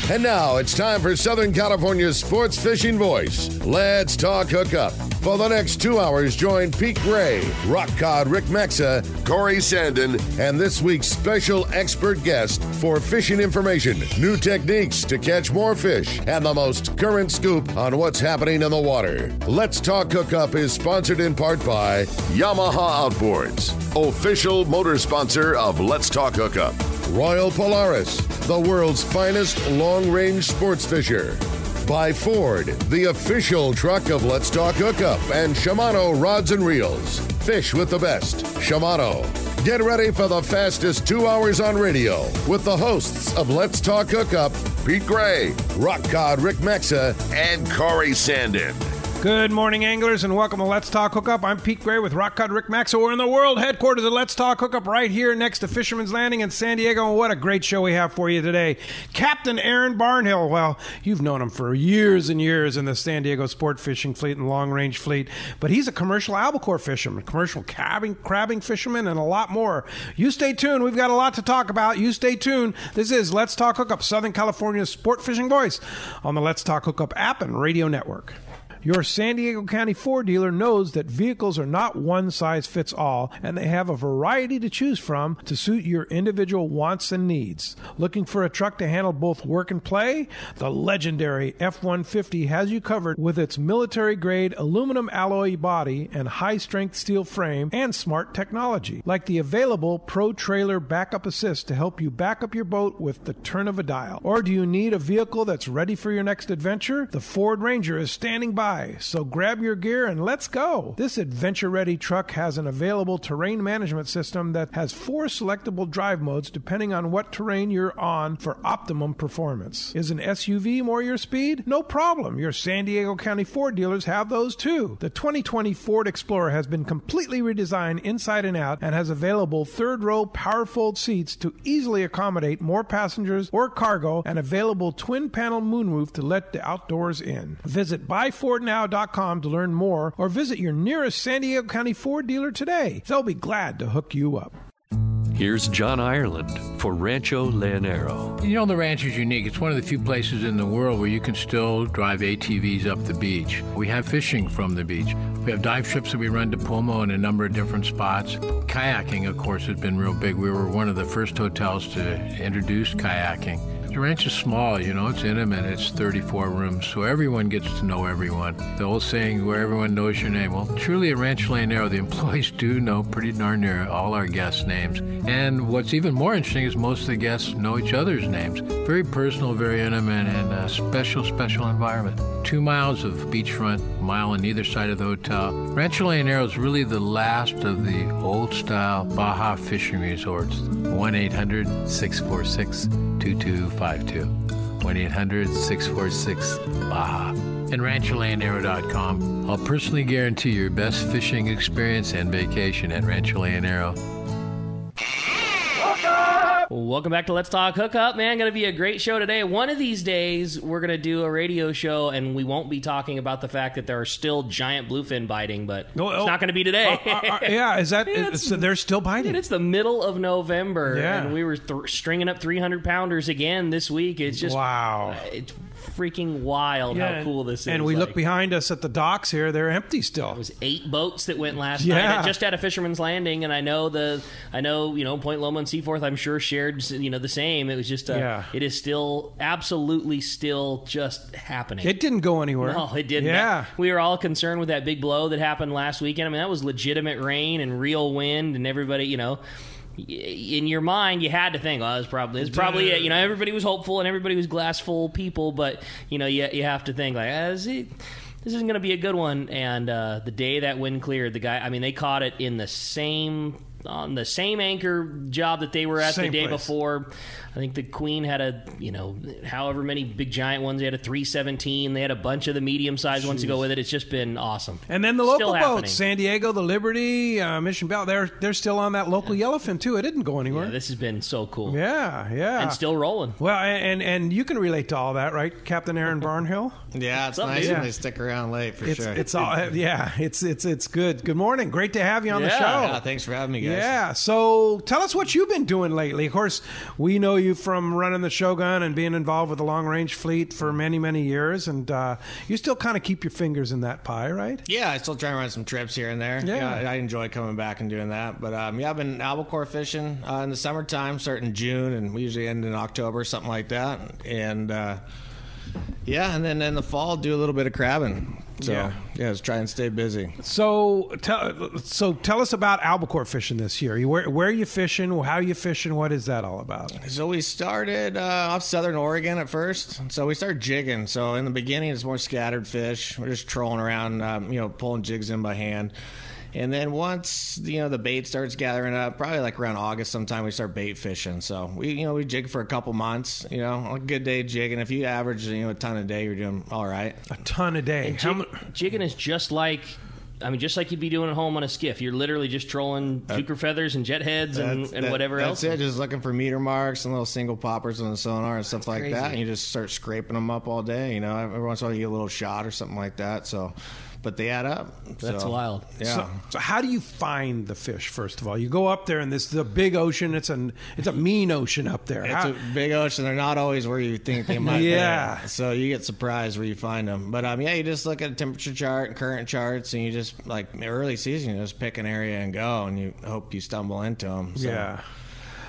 And now it's time for Southern California's sports fishing voice. Let's talk hookup. For the next 2 hours, join Pete Gray, Rock Cod Rick Maxa, Corey Sandin, and this week's special expert guest for fishing information, new techniques to catch more fish, and the most current scoop on what's happening in the water. Let's Talk Hookup is sponsored in part by Yamaha Outboards, official motor sponsor of Let's Talk Hookup. Royal Polaris, the world's finest long-range sports fisher. By Ford, the official truck of Let's Talk Hookup, and Shimano Rods and Reels. Fish with the best. Shimano. Get ready for the fastest 2 hours on radio with the hosts of Let's Talk Hookup, Pete Gray, Rock Cod Rick Maxa, and Corey Sandin. Good morning, anglers, and welcome to Let's Talk Hookup. I'm Pete Gray with Rock Cod Rick Maxa. We're in the world headquarters of Let's Talk Hookup right here next to Fisherman's Landing in San Diego. And what a great show we have for you today. Captain Aaron Barnhill. Well, you've known him for years and years in the San Diego sport fishing fleet and long-range fleet. But he's a commercial albacore fisherman, commercial crabbing fisherman, and a lot more. You stay tuned. We've got a lot to talk about. You stay tuned. This is Let's Talk Hookup, Southern California's sport fishing voice on the Let's Talk Hookup app and radio network. Your San Diego County Ford dealer knows that vehicles are not one size fits all, and they have a variety to choose from to suit your individual wants and needs. Looking for a truck to handle both work and play? The legendary F-150 has you covered with its military-grade aluminum alloy body and high-strength steel frame and smart technology, like the available Pro Trailer Backup Assist to help you back up your boat with the turn of a dial. Or do you need a vehicle that's ready for your next adventure? The Ford Ranger is standing by. So grab your gear and let's go. This adventure-ready truck has an available terrain management system that has 4 selectable drive modes depending on what terrain you're on for optimum performance. Is an SUV more your speed? No problem. Your San Diego County Ford dealers have those too. The 2020 Ford Explorer has been completely redesigned inside and out and has available third-row power-fold seats to easily accommodate more passengers or cargo and available twin-panel moonroof to let the outdoors in. Visit BuyFordNow.com to learn more or visit your nearest San Diego County Ford dealer today. They'll be glad to hook you up. Here's John Ireland for Rancho Leonero. You know, the ranch is unique. It's one of the few places in the world where you can still drive ATVs up the beach. We have fishing from the beach. We have dive trips that we run to Pomo in a number of different spots. Kayaking, of course, has been real big. We were one of the first hotels to introduce kayaking. The ranch is small, you know, it's intimate, it's 34 rooms, so everyone gets to know everyone. The old saying, where everyone knows your name. Well, truly at Rancho Leonero, the employees do know pretty darn near all our guests' names. And what's even more interesting is most of the guests know each other's names. Very personal, very intimate, and a special environment. 2 miles of beachfront, a mile on either side of the hotel. Rancho Leonero is really the last of the old-style Baja fishing resorts. 1-800-646-2252. 1-800-646-BAHA. And RanchoLeonero.com. I'll personally guarantee your best fishing experience and vacation at Rancho Leonero. Welcome back to Let's Talk Hookup, man. Going to be a great show today. One of these days, we're going to do a radio show, and we won't be talking about the fact that there are still giant bluefin biting, but it's not going to be today. Yeah, is that so they're still biting? Dude, it's the middle of November, yeah. And we were stringing up 300-pounders again this week. It's just wow. It's freaking wild how cool this is. And we look behind us at the docks here; they're empty still. It was 8 boats that went last night, just at a Fisherman's Landing, and I know Point Loma and Seaforth, I'm sure shared the same. It was just it is still absolutely still just happening. It didn't go anywhere. No, it didn't. Yeah, we were all concerned with that big blow that happened last weekend. I mean, that was legitimate rain and real wind, and everybody, in your mind, you had to think, well, it's probably it. Everybody was hopeful and everybody was glass full people, but you have to think like, this isn't going to be a good one. And the day that wind cleared, they caught it on the same anchor job that they were at the day before. I think the Queen had however many big giant ones. They had a 317. They had a bunch of the medium-sized ones to go with it. It's just been awesome. And then the local boats, San Diego, the Liberty, Mission Bell, they're still on that local yellowfin, too. It didn't go anywhere. Yeah, this has been so cool. Yeah. And still rolling. Well, and you can relate to all that, right, Captain Aaron Barnhill? Yeah, it's nice when they stick around late, for sure. It's all, it's good. Good morning. Great to have you on the show. Yeah, thanks for having me, guys. Yeah. So tell us what you've been doing lately. Of course, we know you from running the Shogun and being involved with the long range fleet for many, many years, and you still kind of keep your fingers in that pie, right? Yeah, I still try and run some trips here and there. Yeah. I enjoy coming back and doing that. But I've been albacore fishing in the summertime, starting in June, and we usually end in October, something like that. And and then in the fall, do a little bit of crabbing. So just try and stay busy. So tell us about albacore fishing this year. Where are you fishing? How are you fishing? What is that all about? So we started off Southern Oregon at first. So we started jigging. So in the beginning, it's more scattered fish. We're just trolling around, pulling jigs in by hand. And then once the bait starts gathering up, probably like around August sometime, we start bait fishing. So we jig for a couple months. A good day jigging. If you average a ton a day, you're doing all right. A ton a day. Jigging is just like you'd be doing at home on a skiff. You're literally just trolling juker feathers and jet heads and whatever else. That's it. Just looking for meter marks and little single poppers on the sonar and stuff like that. And you just start scraping them up all day. Every once in a while you get a little shot or something like that. So. But they add up. That's wild. Yeah. So how do you find the fish? First of all, you go up there, and this is a big ocean. It's a mean ocean up there. It's a big ocean. They're not always where you think they might be. So you get surprised where you find them. But you just look at a temperature chart and current charts, and you just early season, you just pick an area and go, and you hope you stumble into them. So. Yeah.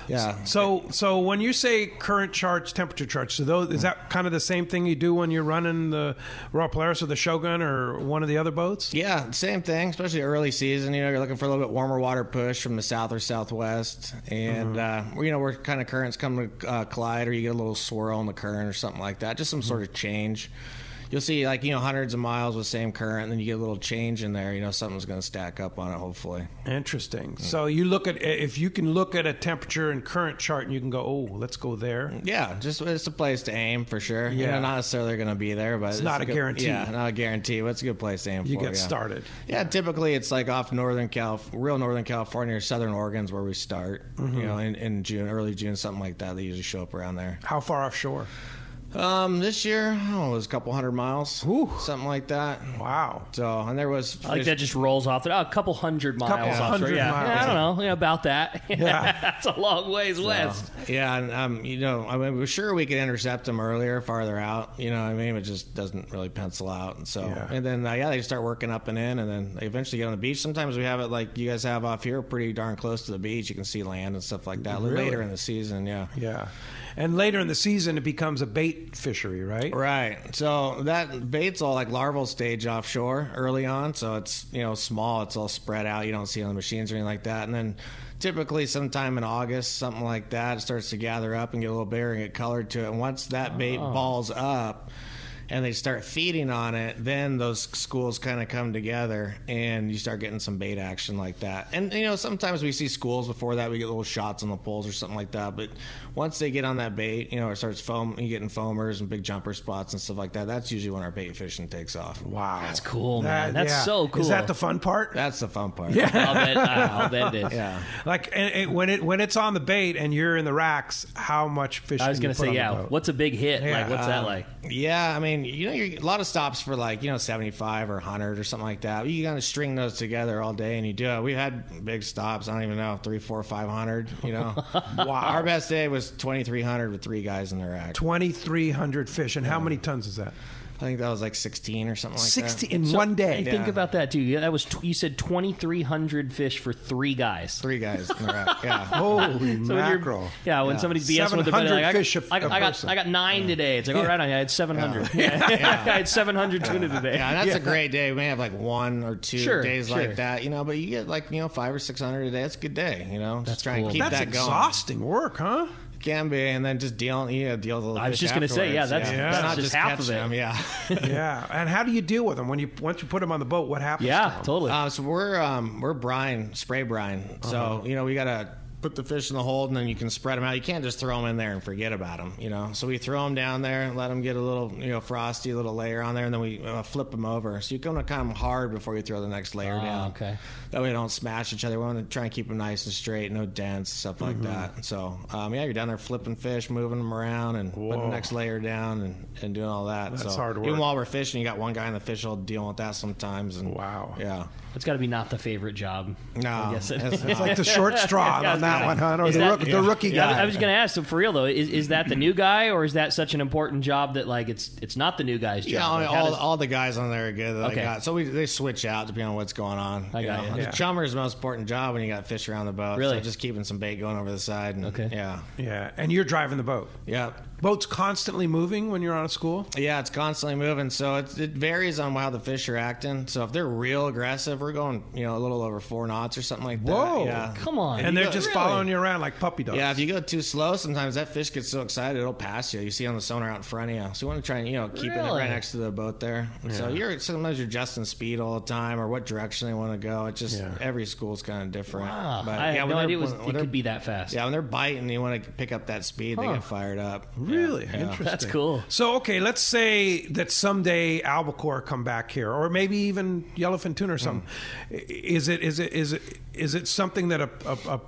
Yeah. So when you say current charts, temperature charts, so is that kind of the same thing you do when you're running the Royal Polaris or the Shogun or one of the other boats? Yeah, same thing, especially early season. You're looking for a little bit warmer water push from the south or southwest. And, where kind of currents come to collide, or you get a little swirl in the current or something like that, just some sort of change. You'll see hundreds of miles with same current, and then you get a little change in there. Something's going to stack up on it, hopefully. Interesting. So you if you can look at a temperature and current chart, and you can go, oh, let's go there. Yeah, just it's a place to aim for sure. Yeah. Not necessarily going to be there, but it's not a guarantee. Yeah, not a guarantee, but it's a good place to aim for. You get started. Yeah, typically it's like off Northern California or Southern Oregon's where we start. In June, early June, something like that. They usually show up around there. How far offshore? This year, it was a couple 100 miles, something like that. Wow. So, and there was I like that just rolls off. A couple 100 miles. Miles. Yeah, I don't know about that. Yeah, that's a long ways west. Yeah, and we're sure we could intercept them earlier, farther out. It just doesn't really pencil out. And so, and then they start working up and in, and then they eventually get on the beach. Sometimes we have it like you guys have off here, pretty darn close to the beach. You can see land and stuff like that. Really? Later in the season. Yeah. And later in the season, it becomes a bait fishery, right? Right. So that bait's all like larval stage offshore early on. So it's, small. It's all spread out. You don't see it on the machines or anything like that. And then typically sometime in August, something like that, it starts to gather up and get a little bigger and get colored to it. And once that bait balls up, and they start feeding on it, then those schools kind of come together and you start getting some bait action like that. And, sometimes we see schools before that, we get little shots on the poles or something like that. But once they get on that bait, it starts you're getting foamers and big jumper spots and stuff like that. That's usually when our bait fishing takes off. Wow. That's cool, man. That's so cool. Is that the fun part? That's the fun part. Yeah. I'll bet it is. Yeah. Like, when it's on the bait and you're in the racks, how much fish I was going to say, what's a big hit? Yeah. Like, what's that like? Yeah, I mean, a lot of stops for 75 or 100 or something like that. You kind of string those together all day and you do it. We had big stops. I don't even know, 300, 400, 500, Wow. Our best day was 2,300 with 3 guys in the rack. 2,300 fish. And how many tons is that? I think that was like 16 or something like 16 that. in one day. Think about that too. That was you said 2,300 fish for 3 guys. 3 guys in the rack. Yeah. Holy mackerel! When somebody's BSing with the I got 9 today. It's like, all right, I had 700. I had 700 tuna today. Yeah, and that's a great day. We may have like 1 or 2 days like that, but you get 500 or 600 a day. That's a good day. Just try and keep that going. That's exhausting work, huh? Can be, and then just deal with the fish. I was just going to say, that's not just half of it. Yeah. Yeah. And how do you deal with them once you put them on the boat? What happens? Yeah, to them? totally. So we're spray brine. So we got a put the fish in the hold, and then you can spread them out. You can't just throw them in there and forget about them, you know. So we throw them down there and let them get a little, you know, frosty, a little layer on there, and then we flip them over. So you want to kind of hard before you throw the next layer down. Okay. That way they don't smash each other. We want to try and keep them nice and straight, no dents, stuff like that. So, you're down there flipping fish, moving them around, and putting the next layer down and doing all that. That's so hard work. Even while we're fishing, you got one guy in the fish hole dealing with that sometimes. And, Wow. Yeah. It's got to be not the favorite job. No. I guess It's like the short straw on that one, huh? Or the rookie guy. I was going to ask, so for real though, is that the new guy, or is that such an important job that like it's not the new guy's job? Yeah, Like, all the guys on there are good that I Okay. got. So they switch out depending on what's going on. I got you. The chummer is the most important job when you got fish around the boat. Really? So just keeping some bait going over the side. And, Okay. Yeah. Yeah, and you're driving the boat. Yeah. Boat's constantly moving when you're on a school? Yeah, it's constantly moving, so it varies on how the fish are acting. So if they're real aggressive, we're going, you know, a little over 4 knots or something like that. Whoa. Yeah. Come on. And they're go- just Really? following you around like puppy dogs. Yeah, if you go too slow, sometimes that fish gets so excited it'll pass you. You see on the sonar out in front of you. So you want to try and, you know, keep it Really? right next to the boat there. So sometimes you're adjusting speed all the time or what direction they want to go. It just every school's kind of different. Wow. But, I had when no they're- idea when it they're- could be that fast. Yeah, when they're biting, you want to pick up that speed. They get fired up. Really? Yeah. Interesting. That's cool. So, okay, let's say that someday albacore come back here, or maybe even yellowfin tuna or something. Is it something that a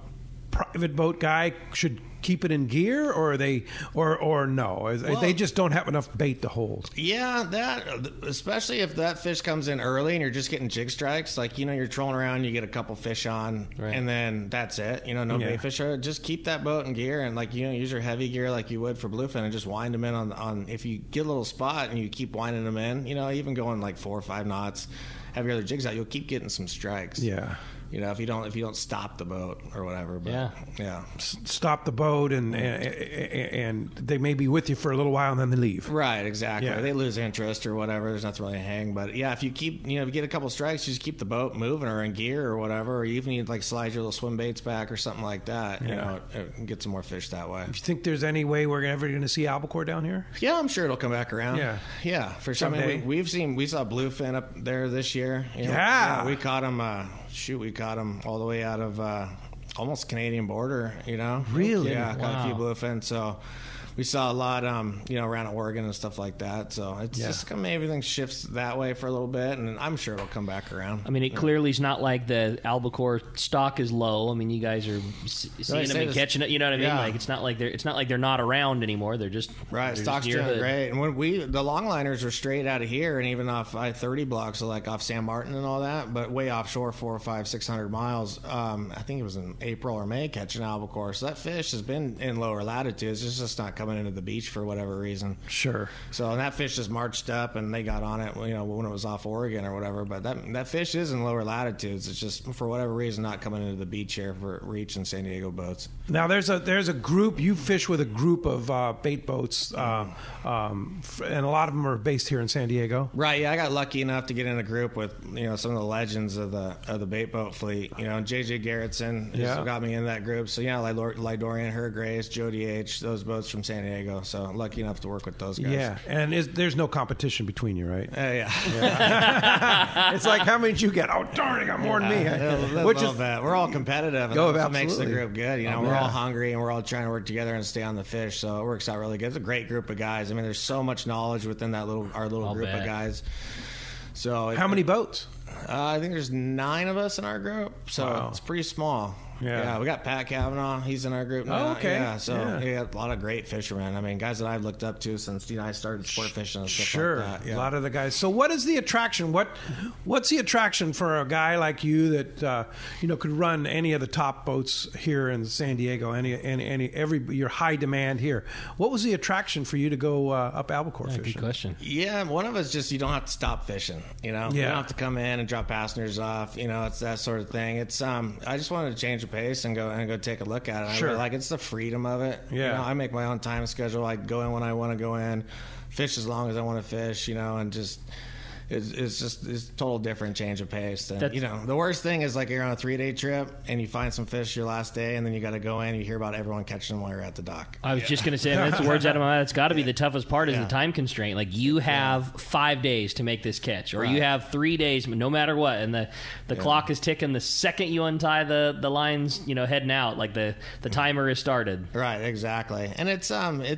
private boat guy should keep it in gear, or are they or no? They just don't have enough bait to hold. Yeah, that especially if that fish comes in early and you're just getting jig strikes, like, you know, you're trolling around, you get a couple fish on, and then that's it. You know, no bait fish. Just keep that boat in gear and, like, you know, use your heavy gear like you would for bluefin and just wind them in on. If you get a little spot and you keep winding them in, you know, even going like 4 or 5 knots, have your other jigs out, you'll keep getting some strikes. Yeah. You know, if you don't stop the boat or whatever. But, yeah. Stop the boat, and they may be with you for a little while, and then they leave. Right, exactly. Yeah. They lose interest or whatever. There's nothing really to hang. But yeah, if you keep, you know, if you get a couple strikes, you just keep the boat moving or in gear or whatever. Or even you like slide your little swim baits back or something like that. You know, and get some more fish that way. You think there's any way we're ever going to see albacore down here? Yeah, I'm sure it'll come back around. Yeah. For sure. I Someday. mean, we saw bluefin up there this year. You know? Yeah. We caught them. We caught them all the way out of almost Canadian border. You know, Really? Yeah, caught a few Wow. bluefin. So. We saw a lot, you know, around Oregon and stuff like that. So it's just kind of everything shifts that way for a little bit, and I'm sure it'll come back around. I mean, it clearly is not like the albacore stock is low. I mean, you guys are seeing them and catching it. You know what I mean? Yeah. Like it's not like they're not around anymore. They're just Right, they're stock's just near doing hood. great. And when the longliners are straight out of here and even off I-30 blocks, so like off San Martin and all that, but way offshore, 400 or 500, 600 miles. I think it was in April or May catching albacore. So that fish has been in lower latitudes. It's just not coming into the beach for whatever reason. Sure. So and that fish just marched up and they got on it, you know, when it was off Oregon or whatever. But that fish is in lower latitudes. It's just for whatever reason not coming into the beach here for Reach and San Diego boats. Now there's a group. You fish with a group of bait boats, and a lot of them are based here in San Diego. Right, yeah, I got lucky enough to get in a group with, you know, some of the legends of the bait boat fleet. You know, JJ Garrettson just got me in that group. So yeah, Lidorian, Her Grace, Jody H, those boats from San Diego. So lucky enough to work with those guys. Yeah, and there's no competition between you, right? Yeah. It's like, how many did you get? Oh, darn, I got more than me. Which is we're all competitive. And Oh, that's what makes the absolutely. group good. You know, we're all hungry and we're all trying to work together and stay on the fish. So it works out really good. It's a great group of guys. I mean, there's so much knowledge within our little I'll group bet. of guys. So How many boats? I think there's 9 of us in our group, so it's pretty small. Yeah. We got Pat Kavanaugh. He's in our group now. Oh, okay. Yeah, so Yeah. we got a lot of great fishermen. I mean, guys that I've looked up to since, you know, I started sport fishing and stuff Sure, like that. a lot of the guys. So, what is the attraction? What's the attraction for a guy like you that you know could run any of the top boats here in San Diego? Your high demand here. What was the attraction for you to go up albacore Yeah, fishing? good question. Yeah, one of us just, you don't have to stop fishing, you know? You don't have to come in and drop passengers off, you know, it's that sort of thing. It's I just wanted to change the pace and go take a look at it. Sure. I really like it's the freedom of it. Yeah. You know, I make my own time schedule. I go in when I want to go in, fish as long as I want to fish, you know, and just it's total different change of pace. And, the worst thing is like you're on a 3-day trip and you find some fish your last day, and then you got to go in. You hear about everyone catching them while you're at the dock. I was just going to say, that's the words out of my mouth. It's got to be the toughest part is the time constraint. Like you have 5 days to make this catch, or you have 3 days, no matter what, and the clock is ticking the second you untie the lines. Heading out, like the timer is started. Right, exactly. And it's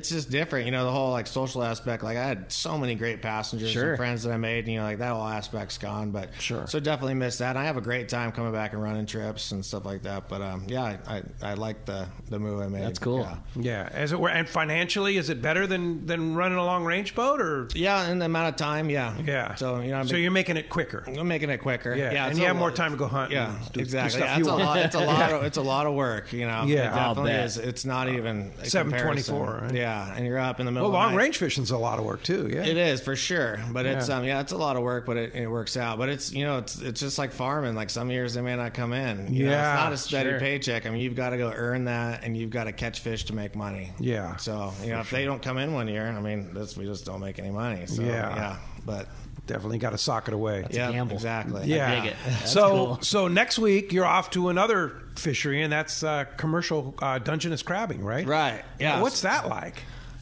just different. The whole like social aspect. Like I had so many great passengers and friends that I made. Like that whole aspect's gone. But so definitely miss that. And I have a great time coming back and running trips and stuff like that. But I like the move I made. That's cool. Yeah. As it were, and financially, is it better than running a long range boat, or? Yeah, in the amount of time. Yeah. Yeah. So so you're making it quicker. I'm making it quicker. Yeah. And you have more time to go hunt. Yeah. Do exactly. stuff It's a lot. It's a lot of work. Yeah. It definitely is. It's not even 724. Right? Yeah, and you're up in the middle. Well, of the long night. range fishing's a lot of work too. Yeah. It is for sure, but it's it's a lot of work, but it works out. But it's it's just like farming. Like some years they may not come in. It's not a steady paycheck. I mean, you've got to go earn that, and you've got to catch fish to make money. Yeah. So if they don't come in one year, I mean, we just don't make any money. So but. Definitely got to sock it away. That's a gamble. Exactly. Yeah. I dig it. That's cool. cool. So next week you're off to another fishery, and that's commercial Dungeness crabbing, right? Right. Yeah. What's that like?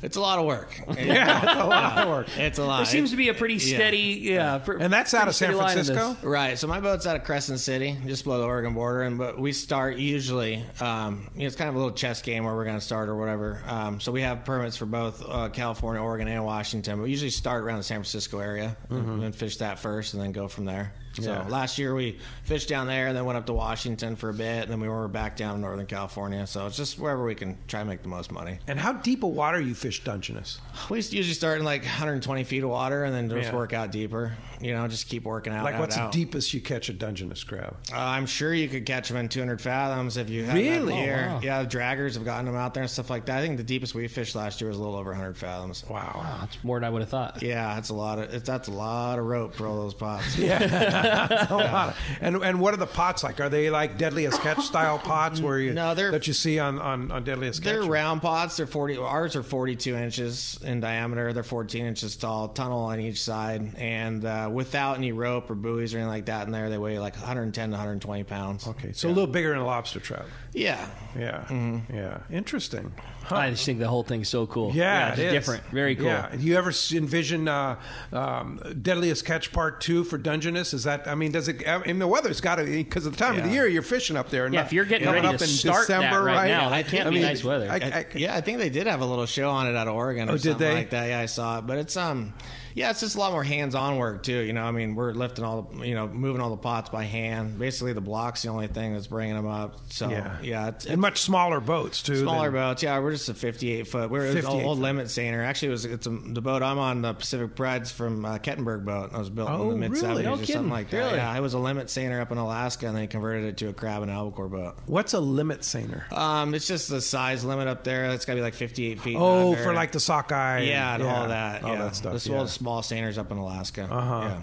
It's a lot of work. Yeah, it's a lot of work. It's a lot. There seems to be a pretty steady, and that's out of San Francisco? Right. So my boat's out of Crescent City, just below the Oregon border. But we start usually, it's kind of a little chess game where we're going to start or whatever. So we have permits for both California, Oregon, and Washington. But we usually start around the San Francisco area and fish that first and then go from there. So last year we fished down there and then went up to Washington for a bit, and then we were back down in Northern California. So it's just wherever we can try and make the most money. And how deep a water you fish Dungeness? We usually start in like 120 feet of water and then just work out deeper. Just keep working out. Like what's the deepest you catch a Dungeness crab? I'm sure you could catch them in 200 fathoms if you had really? That here. Oh, wow. Yeah, the draggers have gotten them out there and stuff like that. I think the deepest we fished last year was a little over 100 fathoms. Wow. That's more than I would have thought. Yeah, that's a lot of rope for all those pots. Yeah. A lot. And what are the pots like? Are they like Deadliest Catch style pots that you see on Deadliest Catch? They're round pots. They're 40. Ours are 42 inches in diameter. They're 14 inches tall. Tunnel on each side, and without any rope or buoys or anything like that in there, they weigh like 110 to 120 pounds. Okay, so a little bigger than a lobster trap. Yeah. Yeah. Mm-hmm. Yeah. Interesting. Huh. I just think the whole thing's so cool. Yeah, it's it is different. Very cool. Yeah. Do you ever envision Deadliest Catch Part 2 for Dungeness? Is that? I mean, does it? I mean, the weather's got to, because of the time of the year you're fishing up there. Yeah, if you're getting ready to start December, that right now, I that can't be nice weather. I think they did have a little show on it out of Oregon or something like that. Yeah, I saw it, but it's it's just a lot more hands-on work too. I mean, we're lifting moving all the pots by hand. Basically, the block's the only thing that's bringing them up. So it's and much smaller boats too. Smaller boats. Yeah, we're just a 58-foot. We're an old limit seiner. Actually, the boat I'm on, the Pacific Pride's from Kettenberg boat. It was built in the mid 70s or something like that. Really? Yeah, I was a limit seiner up in Alaska, and they converted it to a crab and albacore boat. What's a limit seiner? It's just the size limit up there. It's got to be like 58 feet. Oh, for like the sockeye. Yeah, and all that. All that stuff. The small seiners up in Alaska.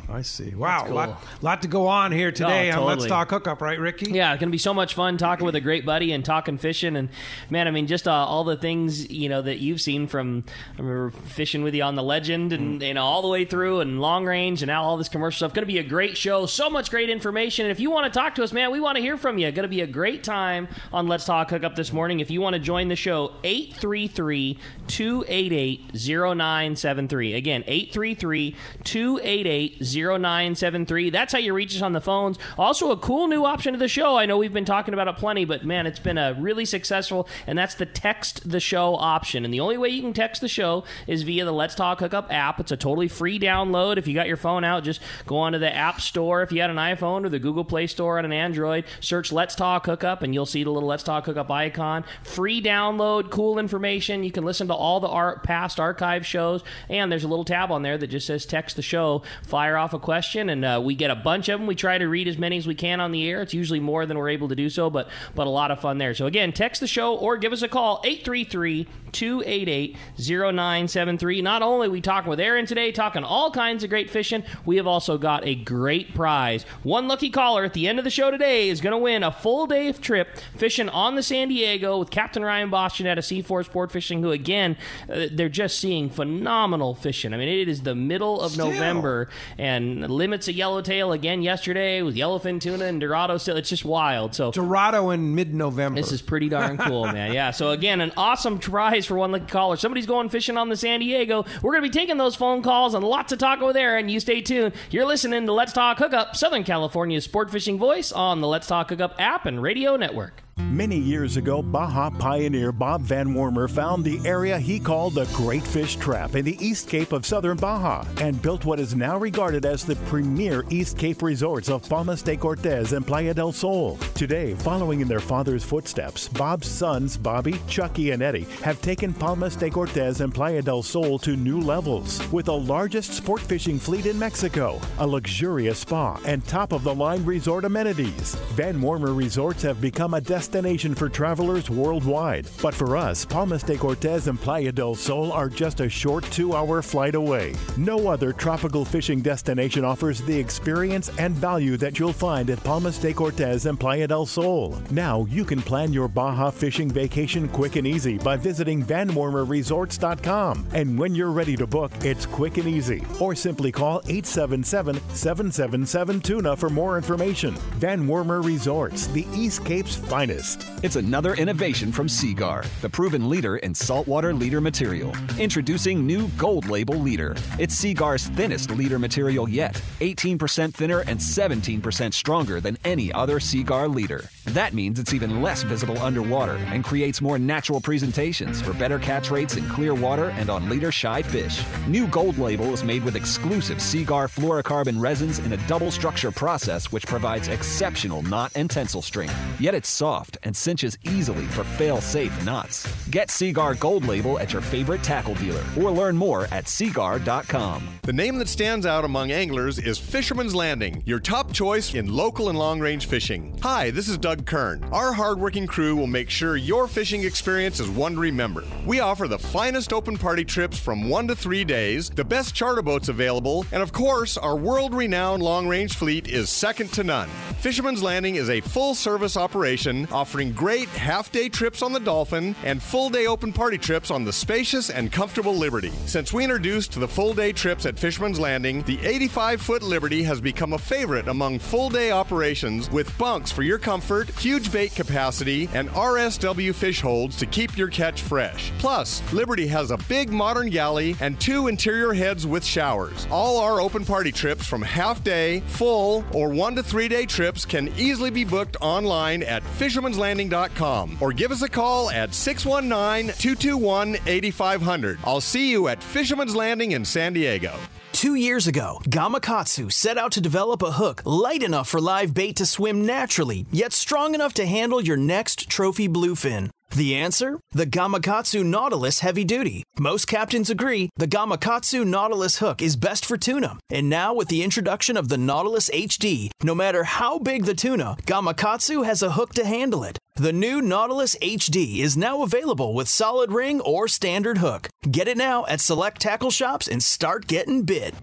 I see. Wow, cool. lot to go on here today on Let's totally. Talk Hookup, right, Ricky? Yeah, it's going to be so much fun talking with a great buddy and talking fishing. And, man, I mean, just all the things, that you've seen from, I remember fishing with you on the Legend and all the way through and long range and now all this commercial stuff. Going to be a great show. So much great information. And if you want to talk to us, man, we want to hear from you. Going to be a great time on Let's Talk Hookup this morning. If you want to join the show, 833-288-0973. Again, 833-288-0973. That's how you reach us on the phones. Also, a cool new option to the show. I know we've been talking about it plenty, but man, it's been really successful, and that's the text the show option. And the only way you can text the show is via the Let's Talk Hookup app. It's a totally free download. If you got your phone out, just go onto the App Store if you had an iPhone, or the Google Play Store on an Android. Search Let's Talk Hookup, and you'll see the little Let's Talk Hookup icon. Free download, cool information. You can listen to all the past archive shows, and there's a little tab on there that just says text the show. Fire off a question, and we get a bunch of them. We try to read as many as we can on the air. It's usually more than we're able to do so, but a lot of fun there. So again, text the show or give us a call, 833-288-0973. Not only are we talking with Aaron today, talking all kinds of great fishing, we have also got a great prize. One lucky caller at the end of the show today is going to win a full day of trip fishing on the San Diego with Captain Ryan Boston at a C4 Sport Fishing, who again, they're just seeing phenomenal fishing. I mean, it is the middle of November, and limits of yellowtail again yesterday with yellowfin tuna and Dorado still. It's just wild. So Dorado in mid-November. this is pretty darn cool, man. Yeah. So again, an awesome prize for one lucky caller. Somebody's going fishing on the San Diego. We're going to be taking those phone calls and lots of talk over there. And you stay tuned. You're listening to Let's Talk Hookup, Southern California's sport fishing voice on the Let's Talk Hookup app and radio network. Many years ago, Baja pioneer Bob Van Wormer found the area he called the Great Fish Trap in the East Cape of southern Baja and built what is now regarded as the premier East Cape resorts of Palmas de Cortez and Playa del Sol. Today, following in their father's footsteps, Bob's sons, Bobby, Chucky, and Eddie, have taken Palmas de Cortez and Playa del Sol to new levels with the largest sport fishing fleet in Mexico, a luxurious spa, and top-of-the-line resort amenities. Van Wormer Resorts have become a destination for travelers worldwide. But for us, Palmas de Cortez and Playa del Sol are just a short 2-hour flight away. No other tropical fishing destination offers the experience and value that you'll find at Palmas de Cortez and Playa del Sol. Now you can plan your Baja fishing vacation quick and easy by visiting VanWormerResorts.com. And when you're ready to book, it's quick and easy. Or simply call 877-777-TUNA for more information. Van Wormer Resorts, the East Cape's finest. It's another innovation from Seaguar, the proven leader in saltwater leader material. Introducing new Gold Label Leader. It's Seaguar's thinnest leader material yet, 18% thinner and 17% stronger than any other Seaguar leader. That means it's even less visible underwater and creates more natural presentations for better catch rates in clear water and on leader-shy fish. New Gold Label is made with exclusive Seaguar fluorocarbon resins in a double structure process which provides exceptional knot and tensile strength. Yet it's soft and cinches easily for fail-safe knots. Get Seaguar Gold Label at your favorite tackle dealer or learn more at seaguar.com. The name that stands out among anglers is Fisherman's Landing, your top choice in local and long-range fishing. Hi, this is Doug Kern. Our hardworking crew will make sure your fishing experience is one to remember. We offer the finest open party trips from 1 to 3 days, the best charter boats available, and of course, our world-renowned long-range fleet is second to none. Fisherman's Landing is a full-service operation offering great half-day trips on the Dolphin and full-day open party trips on the spacious and comfortable Liberty. Since we introduced the full-day trips at Fisherman's Landing, the 85-foot Liberty has become a favorite among full-day operations with bunks for your comfort, huge bait capacity, and RSW fish holds to keep your catch fresh. Plus, Liberty has a big modern galley and 2 interior heads with showers. All our open party trips from half-day, full, or 1 to 3 day trips can easily be booked online at fishermanslanding.com or give us a call at 619-221-8500. I'll see you at Fisherman's Landing in San Diego. 2 years ago, Gamakatsu set out to develop a hook light enough for live bait to swim naturally, yet strong enough to handle your next trophy bluefin. The answer? The Gamakatsu Nautilus Heavy Duty. Most captains agree the Gamakatsu Nautilus hook is best for tuna. And now with the introduction of the Nautilus HD, no matter how big the tuna, Gamakatsu has a hook to handle it. The new Nautilus HD is now available with solid ring or standard hook. Get it now at select tackle shops and start getting bit.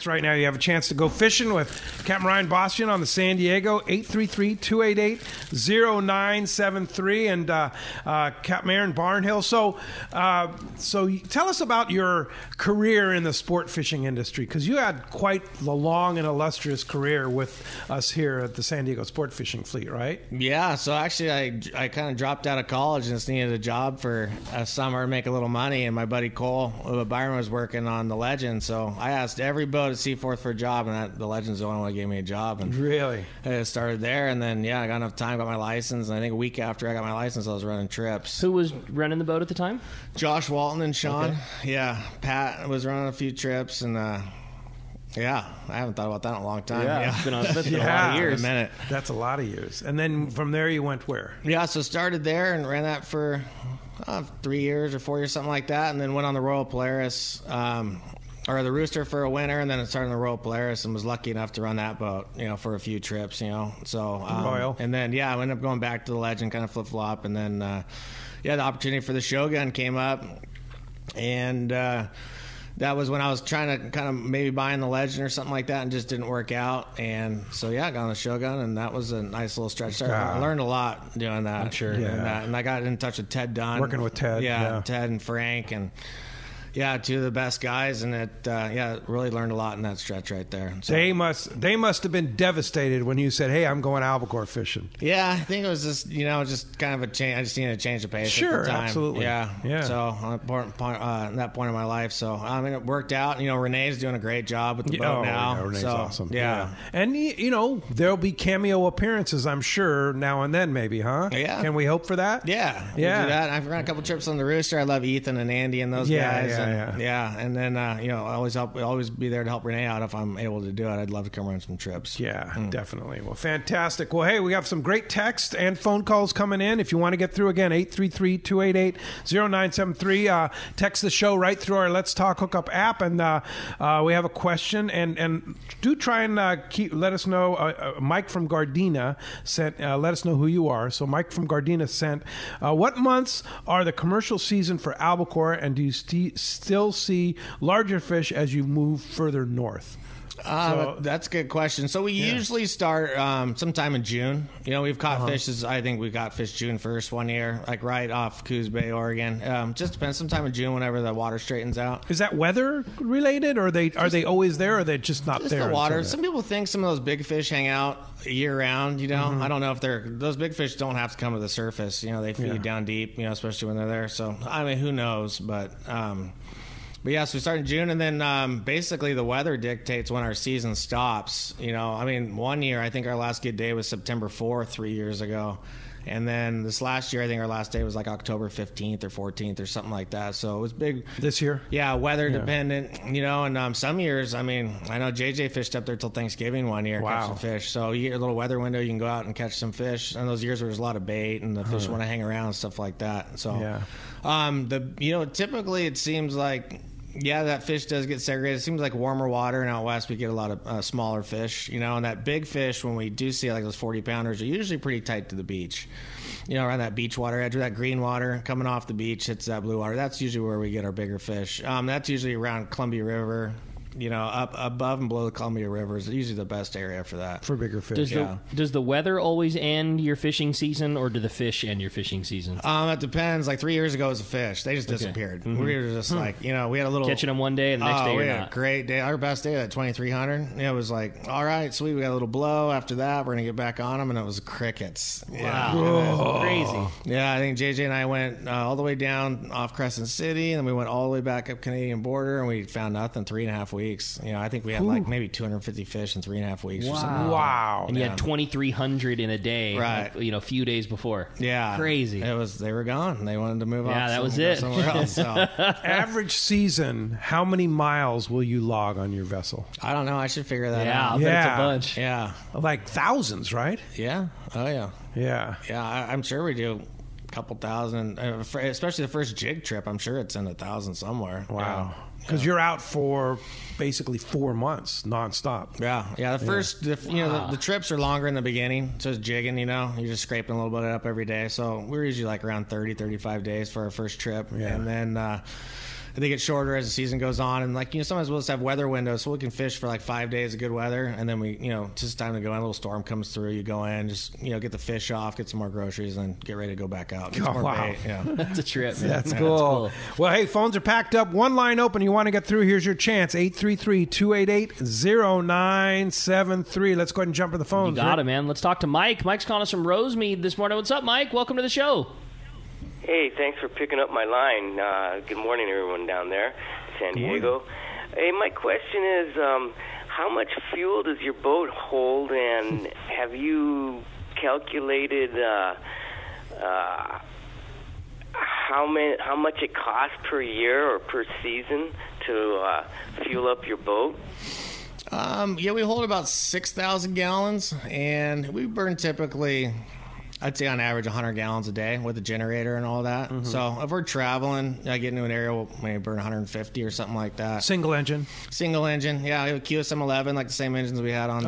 Right now, you have a chance to go fishing with Captain Ryan Bostian on the San Diego, 833-288-0973, and Captain Aaron Barnhill. So tell us about your career in the sport fishing industry, because you had quite the long and illustrious career with us here at the San Diego Sport Fishing Fleet, right? Yeah, so actually I kind of dropped out of college and just needed a job for a summer to make a little money, and my buddy Cole Byron was working on the Legend, so I asked every boat at Seaforth for a job, and the Legend's the only one that gave me a job. And really? I started there, and then, I got enough time, got my license, and I think a week after I got my license, I was running trips. Who was running the boat at the time? Josh Walton and Sean. Okay. Yeah, Pat was running a few trips, and I haven't thought about that in a long time. Yeah. It's been a lot of years. A minute. That's a lot of years. And then from there you went where? Yeah, so started there and ran that for 3 years or 4 years, something like that, and then went on the Royal Polaris, or the Rooster for a winter, and then I started on the Royal Polaris and was lucky enough to run that boat, for a few trips, So, Royal. And then, I ended up going back to the Legend, kind of flip-flop, and then, the opportunity for the Shogun came up, and that was when I was trying to kind of maybe buying the Legend or something like that, and just didn't work out. And so, I got on the Shogun, and that was a nice little stretch. I learned a lot doing that. I'm sure. And I got in touch with Ted Dunn. Working with Ted. Yeah, Ted and Frank. And Yeah, two of the best guys, and it really learned a lot in that stretch right there. So. They must have been devastated when you said, "Hey, I'm going albacore fishing." Yeah, I think it was just kind of a change. I just needed to change the pace. Sure, at the time. absolutely. Yeah. So at that point in my life, so I mean, it worked out. Renee's doing a great job with the boat now. Yeah, Renee's awesome. Yeah, and there'll be cameo appearances, I'm sure, now and then, maybe, huh? Yeah. Can we hope for that? Yeah. We'll do that. I've run a couple trips on the Rooster. I love Ethan and Andy and those guys. And then I always be there to help Renee out if I'm able to do it. I'd love to come run some trips. Yeah, definitely. Well, fantastic. Well, hey, we have some great text and phone calls coming in. If you want to get through, again, 833-288-0973. Text the show right through our Let's Talk Hookup app, and we have a question. And do try and let us know. Mike from Gardena sent. Let us know who you are. So Mike from Gardena sent. What months are the commercial season for albacore, and do you still see larger fish as you move further north? That's a good question. So we usually start sometime in June. We've caught fish. I think we got fish June 1st one year, like right off Coos Bay, Oregon. Just depends. Sometime in June, whenever the water straightens out. Is that weather related, or are they always there, or are they just not there? The water. Some people think some of those big fish hang out year round. I don't know if those big fish don't have to come to the surface. They feed down deep. Especially when they're there. So I mean, who knows? But yeah, so we start in June, and then basically the weather dictates when our season stops. I mean, one year, I think our last good day was September 4th 3 years ago. And then this last year, I think our last day was like October 15th or 14th or something like that. So it was big. This year? Yeah, weather dependent, and some years, I mean, I know JJ fished up there till Thanksgiving one year, catching fish. So you get a little weather window, you can go out and catch some fish. And those years where there's a lot of bait and the fish want to hang around and stuff like that. So, typically it seems like, that fish does get segregated. It seems like warmer water, and out west we get a lot of smaller fish, and that big fish, when we do see like those 40-pounders, are usually pretty tight to the beach, around that beach water edge, or that green water coming off the beach hits that blue water. That's usually where we get our bigger fish. That's usually around Columbia River. Up above and below the Columbia River is usually the best area for that. For bigger fish. Does the weather always end your fishing season, or do the fish end your fishing season? It depends. Like 3 years ago, it was a fish. They just disappeared. We were just like, we had a little... Catching them one day and the next day we you're had not. a great day. Our best day at 2,300. It was like, all right, sweet. We got a little blow. After that, we're going to get back on them, and it was crickets. Wow. Crazy. Yeah, I think JJ and I went all the way down off Crescent City, and then we went all the way back up Canadian border, and we found nothing 3.5 weeks. I think we had like maybe 250 fish in 3.5 weeks or something. Wow. And you had 2,300 in a day, right? Like, a few days before. Yeah. Crazy. They were gone. They wanted to move on. Yeah, that was it. Somewhere else. So. Average season, how many miles will you log on your vessel? I don't know. I should figure that Yeah, out. I'll bet it's a bunch. Yeah. Like thousands, right? Yeah. Oh, yeah. Yeah. Yeah, I'm sure we do a couple thousand, especially the first jig trip. I'm sure it's in 1,000 somewhere. Wow. Because you're out for basically 4 months nonstop. Yeah. The trips are longer in the beginning, so it's jigging. You're just scraping a little bit up every day. So we're usually like around 30, 35 days for our first trip, and then they get shorter as the season goes on. And sometimes we'll just have weather windows, so we can fish for like 5 days of good weather, and then we, just time to go in. A little storm comes through, you go in, just get the fish off, get some more groceries, and get ready to go back out. Get some more bait. Yeah. That's a trip. Man. That's cool. Well, hey, phones are packed up. One line open. You want to get through? Here's your chance. 833-288-0973. Let's go ahead and jump to the phones. You got it, man. Let's talk to Mike. Mike's calling us from Rosemead this morning. What's up, Mike? Welcome to the show. Hey, thanks for picking up my line. Good morning, everyone down there, San Diego. Hey, my question is, how much fuel does your boat hold, and have you calculated how much it costs per year or per season to fuel up your boat? We hold about 6,000 gallons, and we burn typically, I'd say on average 100 gallons a day with a generator and all that. Mm-hmm. So if we're traveling, I get into an area, we'll maybe burn 150 or something like that. Single engine? Single engine, yeah. We have a QSM 11, like the same engines we had on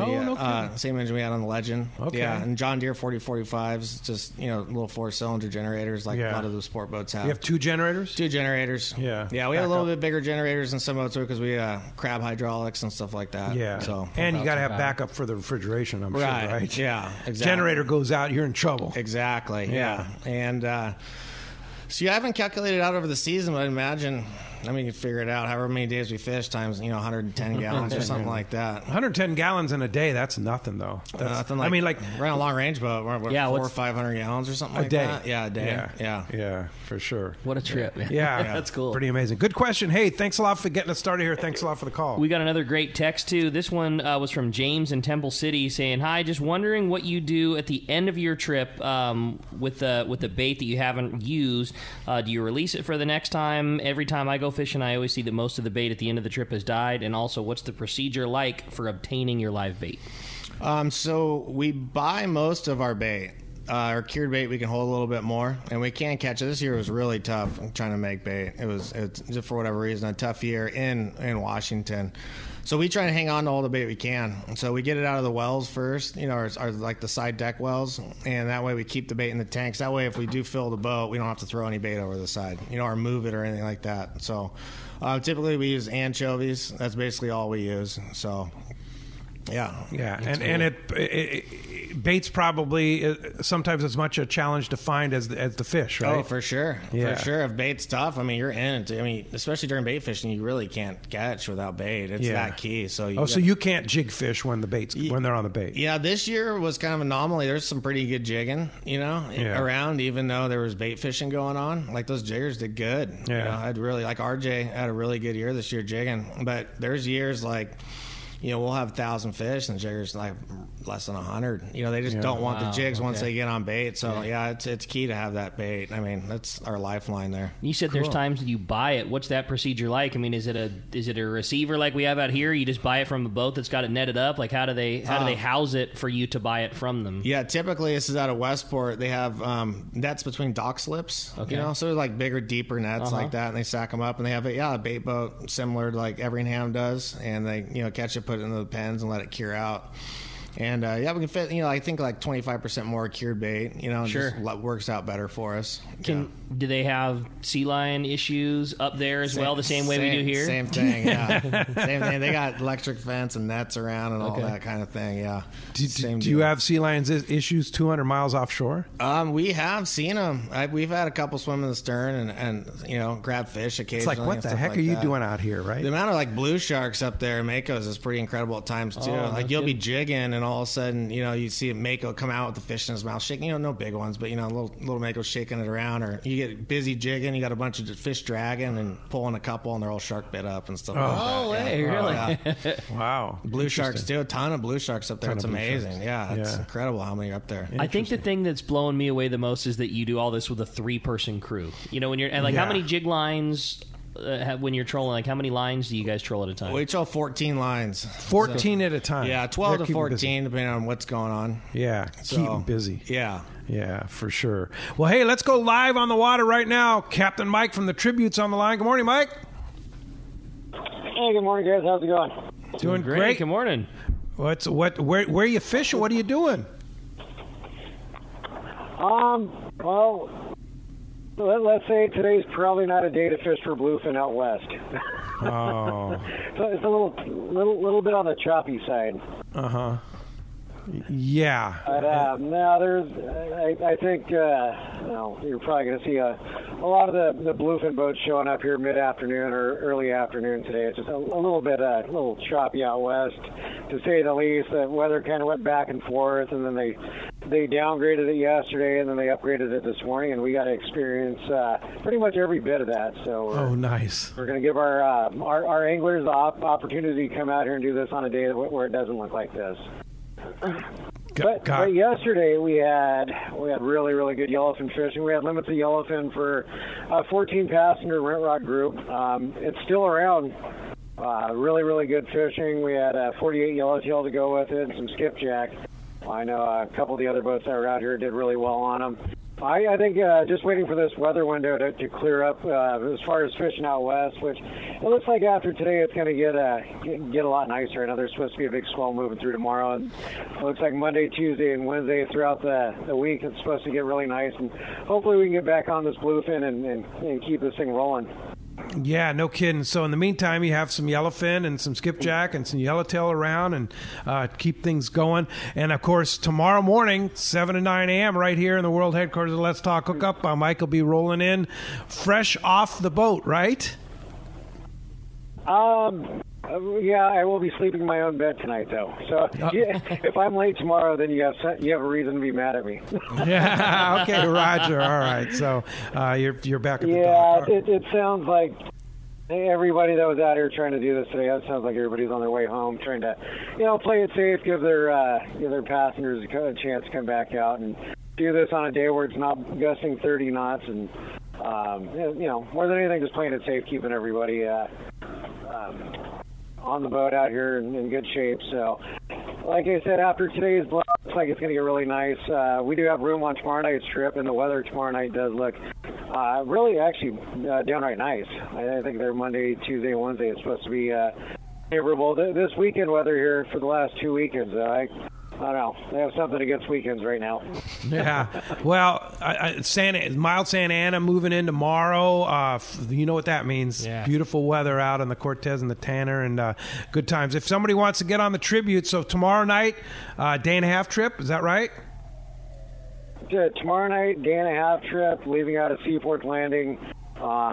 same engine we had on the Legend. Okay. Yeah, and John Deere 4045s, just, little 4-cylinder generators like a lot of the sport boats have. You have 2 generators? 2 generators. Yeah. Yeah, we have a little bit bigger generators than some boats because we crab hydraulics and stuff like that. Yeah. So and you got to have backup for the refrigeration, I'm sure, right? Yeah, exactly. Generator goes out, you're in trouble. Exactly. Yeah. And so you haven't calculated out over the season, but I imagine, I mean, you figure it out. However many days we fish times, 110 gallons or something like that. 110 gallons in a day, that's nothing, though. That's, nothing I mean, like... We're on a long-range boat. We're 400 or 500 gallons or something like that. Yeah, a day. Yeah, for sure. What a trip, man. Yeah. That's cool. Pretty amazing. Good question. Hey, thanks a lot for getting us started here. Thanks a lot for the call. We got another great text, too. This one was from James in Temple City saying, hi, just wondering what you do at the end of your trip with the bait that you haven't used. Do you release it for the next time? Every time I go fishing, I always see that most of the bait at the end of the trip has died. And also, what's the procedure like for obtaining your live bait? So we buy most of our bait. Our cured bait, we can hold a little bit more, and we can catch it. This year was really tough trying to make bait. It's just for whatever reason a tough year in Washington. So we try to hang on to all the bait we can. So we get it out of the wells first, our like the side deck wells, and that way we keep the bait in the tanks. That way, if we do fill the boat, we don't have to throw any bait over the side, or move it or anything like that. So typically we use anchovies. That's basically all we use. So. Yeah, and it bait's probably sometimes as much a challenge to find as the fish, right? Oh, for sure, for sure. If bait's tough, I mean, you're in it. I mean, especially during bait fishing, you really can't catch without bait. It's that key. So you can't jig fish when they're on the bait. Yeah, this year was kind of an anomaly. There's some pretty good jigging, around, even though there was bait fishing going on. Like those jiggers did good. Yeah, I'd really like RJ had a really good year this year jigging, but there's years like. We'll have 1,000 fish, and the jiggers like less than 100. They just don't want the jigs once they get on bait. So it's key to have that bait. I mean, that's our lifeline there. You said there's times that you buy it. What's that procedure like? I mean, is it a receiver like we have out here? You just buy it from a boat that's got it netted up. Like how do they house it for you to buy it from them? Yeah, typically this is out of Westport. They have nets between dock slips. Okay. So they're like bigger, deeper nets like that, and they stack them up, and they have a bait boat similar to like Everingham does, and they catch it. Put it into the pens and let it cure out. And we can fit, I think like 25% more cured bait, just works out better for us. Do they have sea lion issues up there as well, the same way we do here? Same thing, yeah. Same thing. They got electric fence and nets around and all that kind of thing, yeah. Do you have sea lions issues 200 miles offshore? We have seen them. We've had a couple swim in the stern and grab fish occasionally. It's like, what the heck are you doing out here, right? The amount of like blue sharks up there in Makos is pretty incredible at times too. You'll be jigging and all of a sudden, you see a Mako come out with the fish in his mouth shaking, no big ones, but little Mako shaking it around, or you get busy jigging, you got a bunch of fish dragging and pulling a couple, and they're all shark bit up and stuff like that. Oh, hey, really? Yeah. Wow. Blue sharks too, a ton of blue sharks up there. It's amazing. Yeah, it's incredible how many are up there. I think the thing that's blowing me away the most is that you do all this with a 3-person crew. When you're and how many jig lines when you're trolling, like how many lines do you guys troll at a time? We troll 14 lines. 14 at a time. Yeah, 12 to 14 depending on what's going on. Yeah, keep them busy. Yeah. Yeah, for sure. Well, hey, let's go live on the water right now. Captain Mike from the Tribute's on the line. Good morning, Mike. Hey, good morning, guys. How's it going? Doing great. Good morning. Where are you fishing? What are you doing? Well, let's say today's probably not a day to fish for bluefin out west. Oh. So it's a little bit on the choppy side. Uh-huh. Yeah. But no, I think you're probably going to see a lot of the bluefin boats showing up here mid-afternoon or early afternoon today. It's just a little choppy out west, to say the least. The weather kind of went back and forth, and then they downgraded it yesterday, and then they upgraded it this morning, and we got to experience pretty much every bit of that. So nice. We're going to give our anglers the opportunity to come out here and do this on a day where it doesn't look like this. But yesterday we had really, really good yellowfin fishing. We had limits of yellowfin for a 14-passenger rent rock group. It's still around. Really, really good fishing. We had 48 yellowtail to go with it and some skipjack. I know a couple of the other boats that were out here did really well on them. I think just waiting for this weather window to clear up as far as fishing out west, which it looks like after today it's going to get a lot nicer. I know there's supposed to be a big swell moving through tomorrow. And it looks like Monday, Tuesday, and Wednesday throughout the week it's supposed to get really nice. And hopefully we can get back on this bluefin and keep this thing rolling. Yeah, no kidding. So in the meantime, you have some yellowfin and some skipjack and some yellowtail around and keep things going. And, of course, tomorrow morning, 7 to 9 a.m. right here in the world headquarters of Let's Talk Hookup, Mike will be rolling in fresh off the boat, right? Yeah, I will be sleeping in my own bed tonight, though. So if I'm late tomorrow, then you have a reason to be mad at me. Yeah. Okay, Roger. All right. So you're back at the Yeah, dock. it sounds like everybody that was out here trying to do this today, it sounds like everybody's on their way home, trying to, play it safe, give their passengers a chance to come back out and do this on a day where it's not gusting 30 knots, and more than anything, just playing it safe, keeping everybody on the boat out here in good shape. So, like I said, after today's blow, looks like it's going to get really nice. We do have room on tomorrow night's trip, and the weather tomorrow night does look really actually downright nice. I think they're Monday, Tuesday, Wednesday is supposed to be favorable. This weekend weather here for the last 2 weekends, I don't know. They have something against weekends right now. Yeah. Well, mild Santa Ana moving in tomorrow. You know what that means. Yeah. Beautiful weather out on the Cortez and the Tanner, and good times. If somebody wants to get on the Tribute, so tomorrow night, day and a half trip. Is that right? Yeah, tomorrow night, day and a half trip, leaving out of Seaforth Landing.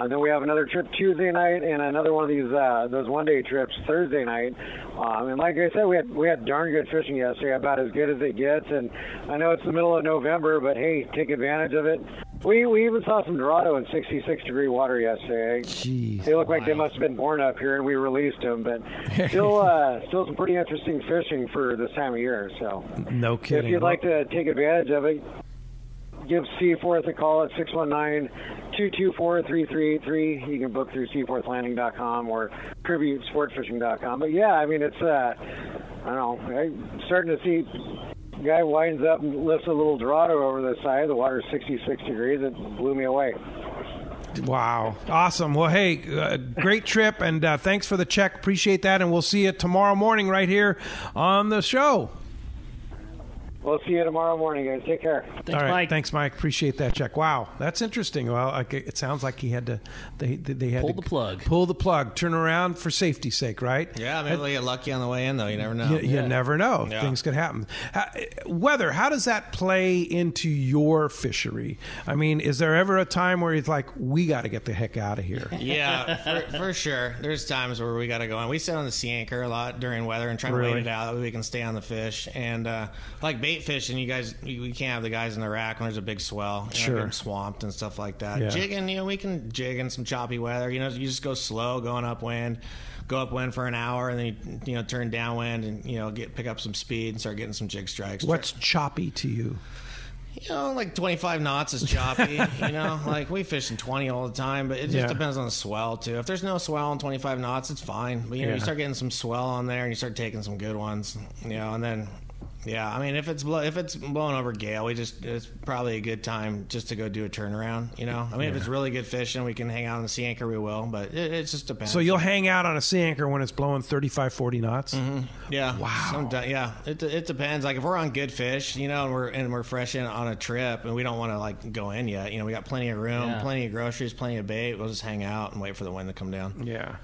Then we have another trip Tuesday night and another one of these those one-day trips Thursday night. And like I said, we had darn good fishing yesterday, about as good as it gets. And I know it's the middle of November, but hey, take advantage of it. We even saw some Dorado in 66-degree water yesterday. Jeez, they look like they must have been born up here, and we released them. But still some pretty interesting fishing for this time of year. So no kidding. If you'd like to take advantage of it, give Seaforth a call at 619-224-3383. You can book through seaforthlanding.com or tributesportfishing.com. But yeah, I mean, it's I don't know. I'm starting to see a guy winds up and lifts a little Dorado over the side. The water's 66 degrees. It blew me away. Wow. Awesome. Well, hey, great trip, and thanks for the check. Appreciate that, and we'll see you tomorrow morning right here on the show. We'll see you tomorrow morning, guys. Take care. Thanks, all right, Mike. Thanks, Mike. Appreciate that check. Wow, that's interesting. Well, it sounds like he had to. They had pull to the plug. Turn around for safety's sake, right? Yeah, maybe they get lucky on the way in, though. You never know. You never know. Yeah. Things could happen. Weather, how does that play into your fishery? I mean, is there ever a time where it's like, we got to get the heck out of here? Yeah, for sure. There's times where we got to go in. We sit on the sea anchor a lot during weather and try to wait it out so we can stay on the fish. And like bait fishing, we can't have the guys in the rack when there's a big swell. Getting swamped and stuff like that. Yeah. Jigging, we can jig in some choppy weather. You just go slow, going upwind. Go upwind for an hour, and then you turn downwind and pick up some speed and start getting some jig strikes. What's choppy to you? Like 25 knots is choppy. Like we fish in 20 all the time, but it just depends on the swell too. If there's no swell on 25 knots, it's fine. But you start getting some swell on there, and you start taking some good ones. And then. Yeah, I mean, if it's blowing over gale, it's probably a good time just to go do a turnaround. I mean, if it's really good fishing, we can hang out on the sea anchor. We will, but it just depends. So you'll hang out on a sea anchor when it's blowing 35, 40 knots. Mm-hmm. Yeah. Wow. It depends. Like if we're on good fish, and we're fresh in on a trip, and we don't want to go in yet. We got plenty of room, plenty of groceries, plenty of bait. We'll just hang out and wait for the wind to come down. Yeah.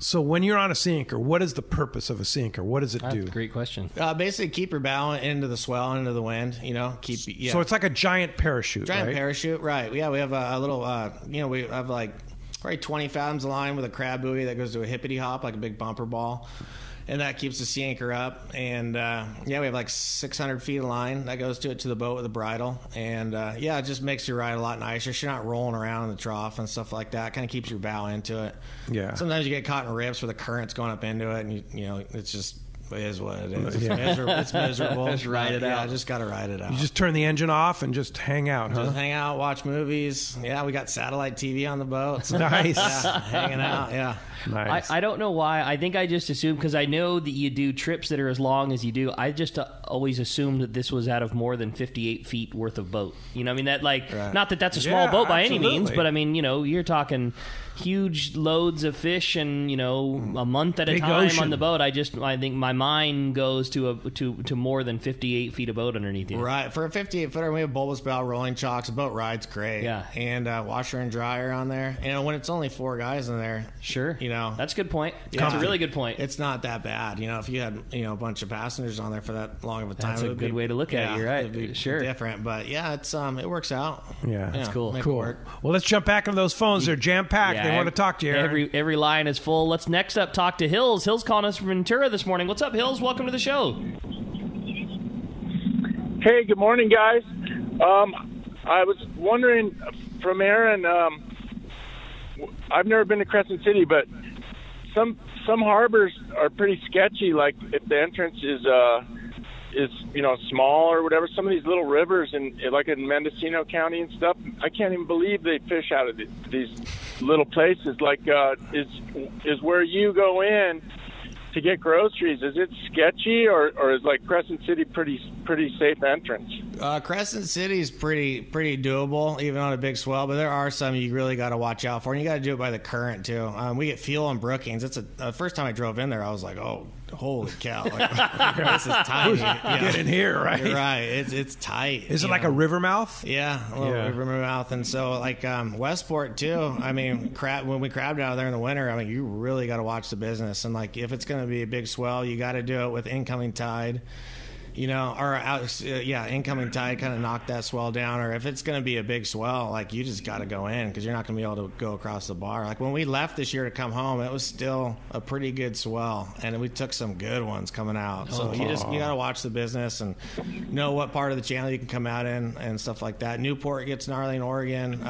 So when you're on a sea anchor, what is the purpose of a sea anchor? What does it do? That's a great question. Basically, keep your bow into the swell, into the wind. So it's like a giant parachute, right? Parachute, right? Yeah, we have a little. We have like probably 20 fathoms of line with a crab buoy that goes to a hippity hop, like a big bumper ball. And that keeps the sea anchor up. And, we have like 600 feet of line that goes to the boat with a bridle. And, it just makes your ride a lot nicer. You're not rolling around in the trough and stuff like that. Kind of keeps your bow into it. Yeah. Sometimes you get caught in rips where the current's going up into it. And, it's just... It is what it is. It's miserable. Just ride it out. Yeah, just got to ride it out. You just turn the engine off and just hang out, huh? Just hang out, watch movies. Yeah, we got satellite TV on the boat. So nice. Yeah, hanging out, yeah. Nice. I don't know why. I think I just assumed, because I know that you do trips that are as long as you do. I just always assumed that this was out of more than 58 feet worth of boat. I mean, that not that that's a small boat by any means, but I mean, you're talking huge loads of fish and, a month at a time on the boat. I think my mind goes to more than 58 feet of boat underneath you. Right. For a 58 footer, we have bulbous bow, rolling chocks. The boat rides great. Yeah. And washer and dryer on there. And when it's only 4 guys in there, sure. That's a good point. That's a really good point. It's not that bad. If you had a bunch of passengers on there for that long of a time, that's a good way to look at it. You're right. It'd be sure. different, but it's it works out. Yeah, that's cool. Cool. Well, let's jump back into those phones. They're jam packed. They want to talk to you. Aaron. Every line is full. Let's next up talk to Hills. Hills calling us from Ventura this morning. What's up, Hills? Welcome to the show. Hey, good morning, guys. I was wondering from Aaron. I've never been to Crescent City, but some harbors are pretty sketchy. Like if the entrance is small or whatever. Some of these little rivers like in Mendocino County and stuff, I can't even believe they fish out of these little places. Like is where you go in to get groceries, is it sketchy or is like Crescent City pretty safe entrance? Crescent City is pretty doable, even on a big swell, but there are some you really got to watch out for, and you got to do it by the current too. We get fuel on Brookings. It's the first time I drove in there, I was like, oh, holy cow! Like, this is tight. Get in here, right? You're right. It's tight. Is it like a river mouth? Yeah, a little river mouth, and so like Westport too. I mean, when we crabbed out there in the winter, I mean, you really got to watch the business, and like if it's going to be a big swell, you got to do it with incoming tide. Incoming tide kind of knock that swell down. Or if it's going to be a big swell, like you just got to go in because you're not going to be able to go across the bar. Like when we left this year to come home, it was still a pretty good swell, and we took some good ones coming out. So you got to watch the business and know what part of the channel you can come out in and stuff like that. Newport gets gnarly in Oregon.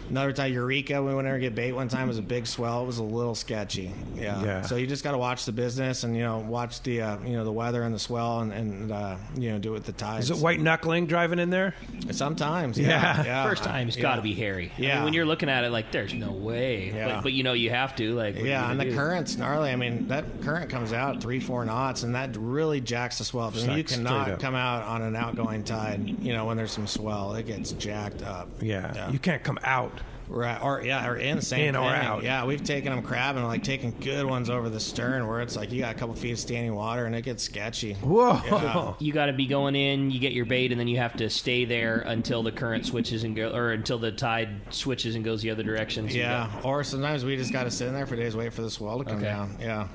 Another time, Eureka, we went there to get bait one time. It was a big swell. It was a little sketchy. Yeah. So you just got to watch the business and watch the the weather and the swell and do it with the tides. Is it white knuckling driving in there? Sometimes. Yeah. First time it's got to be hairy. Yeah. I mean, when you're looking at it, like there's no way. Yeah. But you have to. Like and the current's gnarly. I mean, that current comes out 3-4 knots, and that really jacks the swell. I mean, you cannot come out on an outgoing tide. When there's some swell, it gets jacked up. Yeah. You can't come out. Right, or in the same in or thing. out. Yeah, we've taken them crabbing, like taking good ones over the stern where it's like you got a couple feet of standing water and it gets sketchy. Whoa! Yeah. You got to be going in. You get your bait, and then you have to stay there until the current switches or until the tide switches and goes the other direction. So or sometimes we just got to sit in there for days, wait for the swell to come down. Yeah.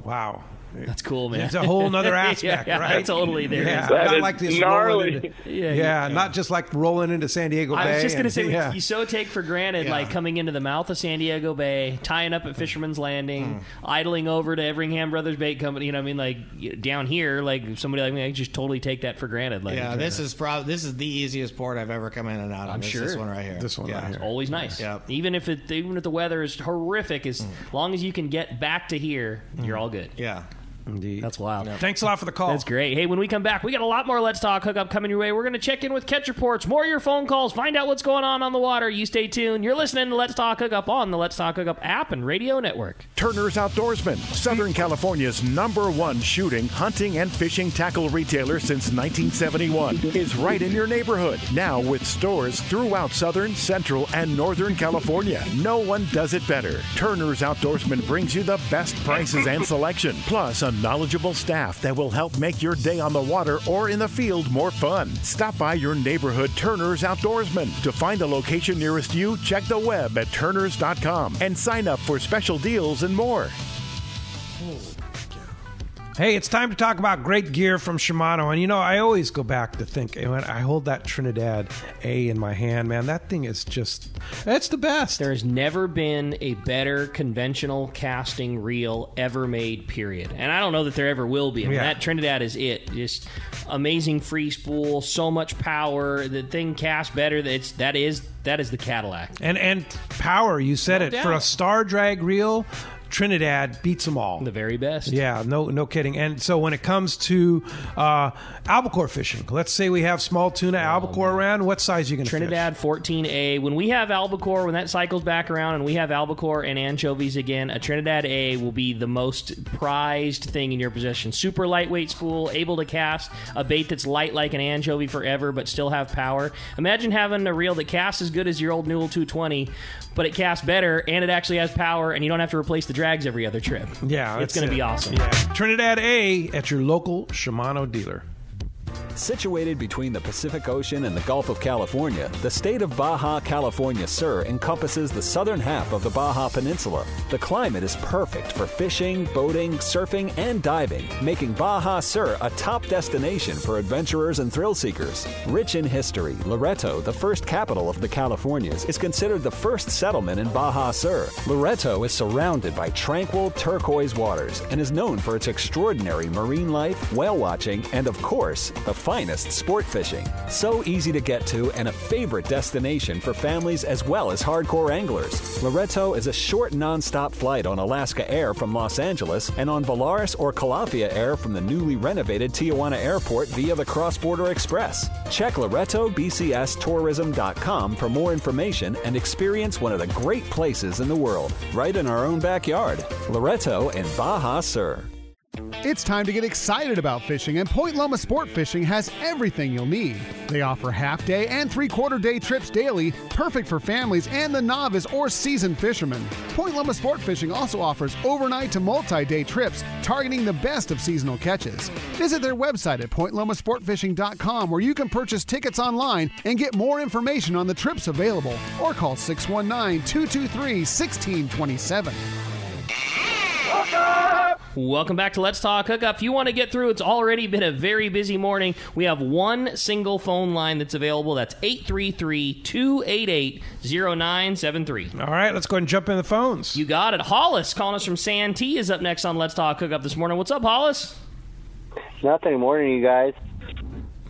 Wow. That's cool, man. It's a whole nother aspect, right? Totally. Not like this gnarly. Not just like rolling into San Diego Bay. I was just going to say, you so take for granted, like coming into the mouth of San Diego Bay, tying up at Fisherman's Landing, idling over to Everingham Brothers Bait Company. Like down here, like somebody like me, I just totally take that for granted. Like, this is the easiest port I've ever come in and out of. I'm sure. This one right here. This one right here. It's always nice. Yep. Even if the weather is horrific, as long as you can get back to here, you're all good. Yeah. Indeed. That's wild. Yep. Thanks a lot for the call. That's great. Hey, when we come back, we got a lot more Let's Talk Hookup coming your way. We're going to check in with catch reports, more of your phone calls, find out what's going on the water. You stay tuned. You're listening to Let's Talk Hookup on the Let's Talk Hookup app and radio network. Turner's Outdoorsman, Southern California's #1 shooting, hunting, and fishing tackle retailer since 1971, is right in your neighborhood. Now with stores throughout Southern, Central, and Northern California. No one does it better. Turner's Outdoorsman brings you the best prices and selection, plus a knowledgeable staff that will help make your day on the water or in the field more fun. Stop by your neighborhood Turner's Outdoorsman. To find the location nearest you, check the web at turners.com and sign up for special deals and more. Hey, it's time to talk about great gear from Shimano. And, I always go back to think, when I hold that Trinidad A in my hand, man, that thing is it's the best. There has never been a better conventional casting reel ever made, period. And I don't know that there ever will be. I mean, that Trinidad is it. Just amazing free spool, so much power. The thing casts better. That is the Cadillac. And power, you said it. For a star drag reel, Trinidad beats them all. The very best. Yeah, no kidding. And so when it comes to albacore fishing, let's say we have small tuna albacore around, what size are you going to fish? Trinidad 14A. When we have albacore, when that cycles back around and we have albacore and anchovies again, a Trinidad A will be the most prized thing in your possession. Super lightweight spool, able to cast a bait that's light like an anchovy forever but still have power. Imagine having a reel that casts as good as your old Newell 220, but it casts better and it actually has power and you don't have to replace the drags every other trip. Yeah, it's going to be awesome. Yeah. Trinidad A at your local Shimano dealer. Situated between the Pacific Ocean and the Gulf of California, the state of Baja California Sur encompasses the southern half of the Baja Peninsula. The climate is perfect for fishing, boating, surfing, and diving, making Baja Sur a top destination for adventurers and thrill seekers. Rich in history, Loreto, the first capital of the Californias, is considered the first settlement in Baja Sur. Loreto is surrounded by tranquil turquoise waters and is known for its extraordinary marine life, whale watching, and of course, the finest sport fishing. So easy to get to and a favorite destination for families as well as hardcore anglers. Loreto is a short non-stop flight on Alaska Air from Los Angeles and on Volaris or Calafia Air from the newly renovated Tijuana Airport via the Cross Border Express. Check LoretoBCSTourism.com for more information and experience one of the great places in the world, right in our own backyard. Loreto and Baja Sur. It's time to get excited about fishing, and Point Loma Sport Fishing has everything you'll need. They offer half-day and three-quarter-day trips daily, perfect for families and the novice or seasoned fishermen. Point Loma Sport Fishing also offers overnight to multi-day trips, targeting the best of seasonal catches. Visit their website at pointlomasportfishing.com, where you can purchase tickets online and get more information on the trips available, or call 619-223-1627. Welcome back to Let's Talk Hookup. If you want to get through, it's already been a very busy morning. We have one single phone line that's available. That's 833-288-0973. All right, let's go ahead and jump in the phones. You got it. Hollis calling us from Santee is up next on Let's Talk Hookup this morning. What's up, Hollis? Nothing. Morning, you guys.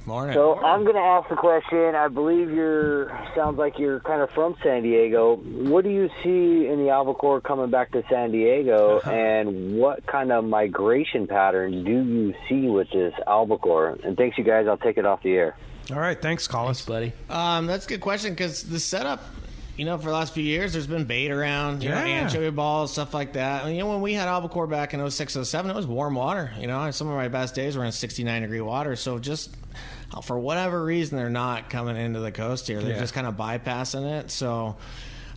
Morning. So I'm going to ask the question. I believe sounds like you're kind of from San Diego. What do you see in the albacore coming back to San Diego, and what kind of migration patterns do you see with this albacore? And thanks, you guys. I'll take it off the air. All right. Thanks, Collis. Buddy. That's a good question, because the setup, for the last few years, there's been bait around, anchovy balls, stuff like that. When we had albacore back in 06, 07, it was warm water. Some of my best days were in 69-degree water. So just for whatever reason, they're not coming into the coast here. They're just kind of bypassing it. So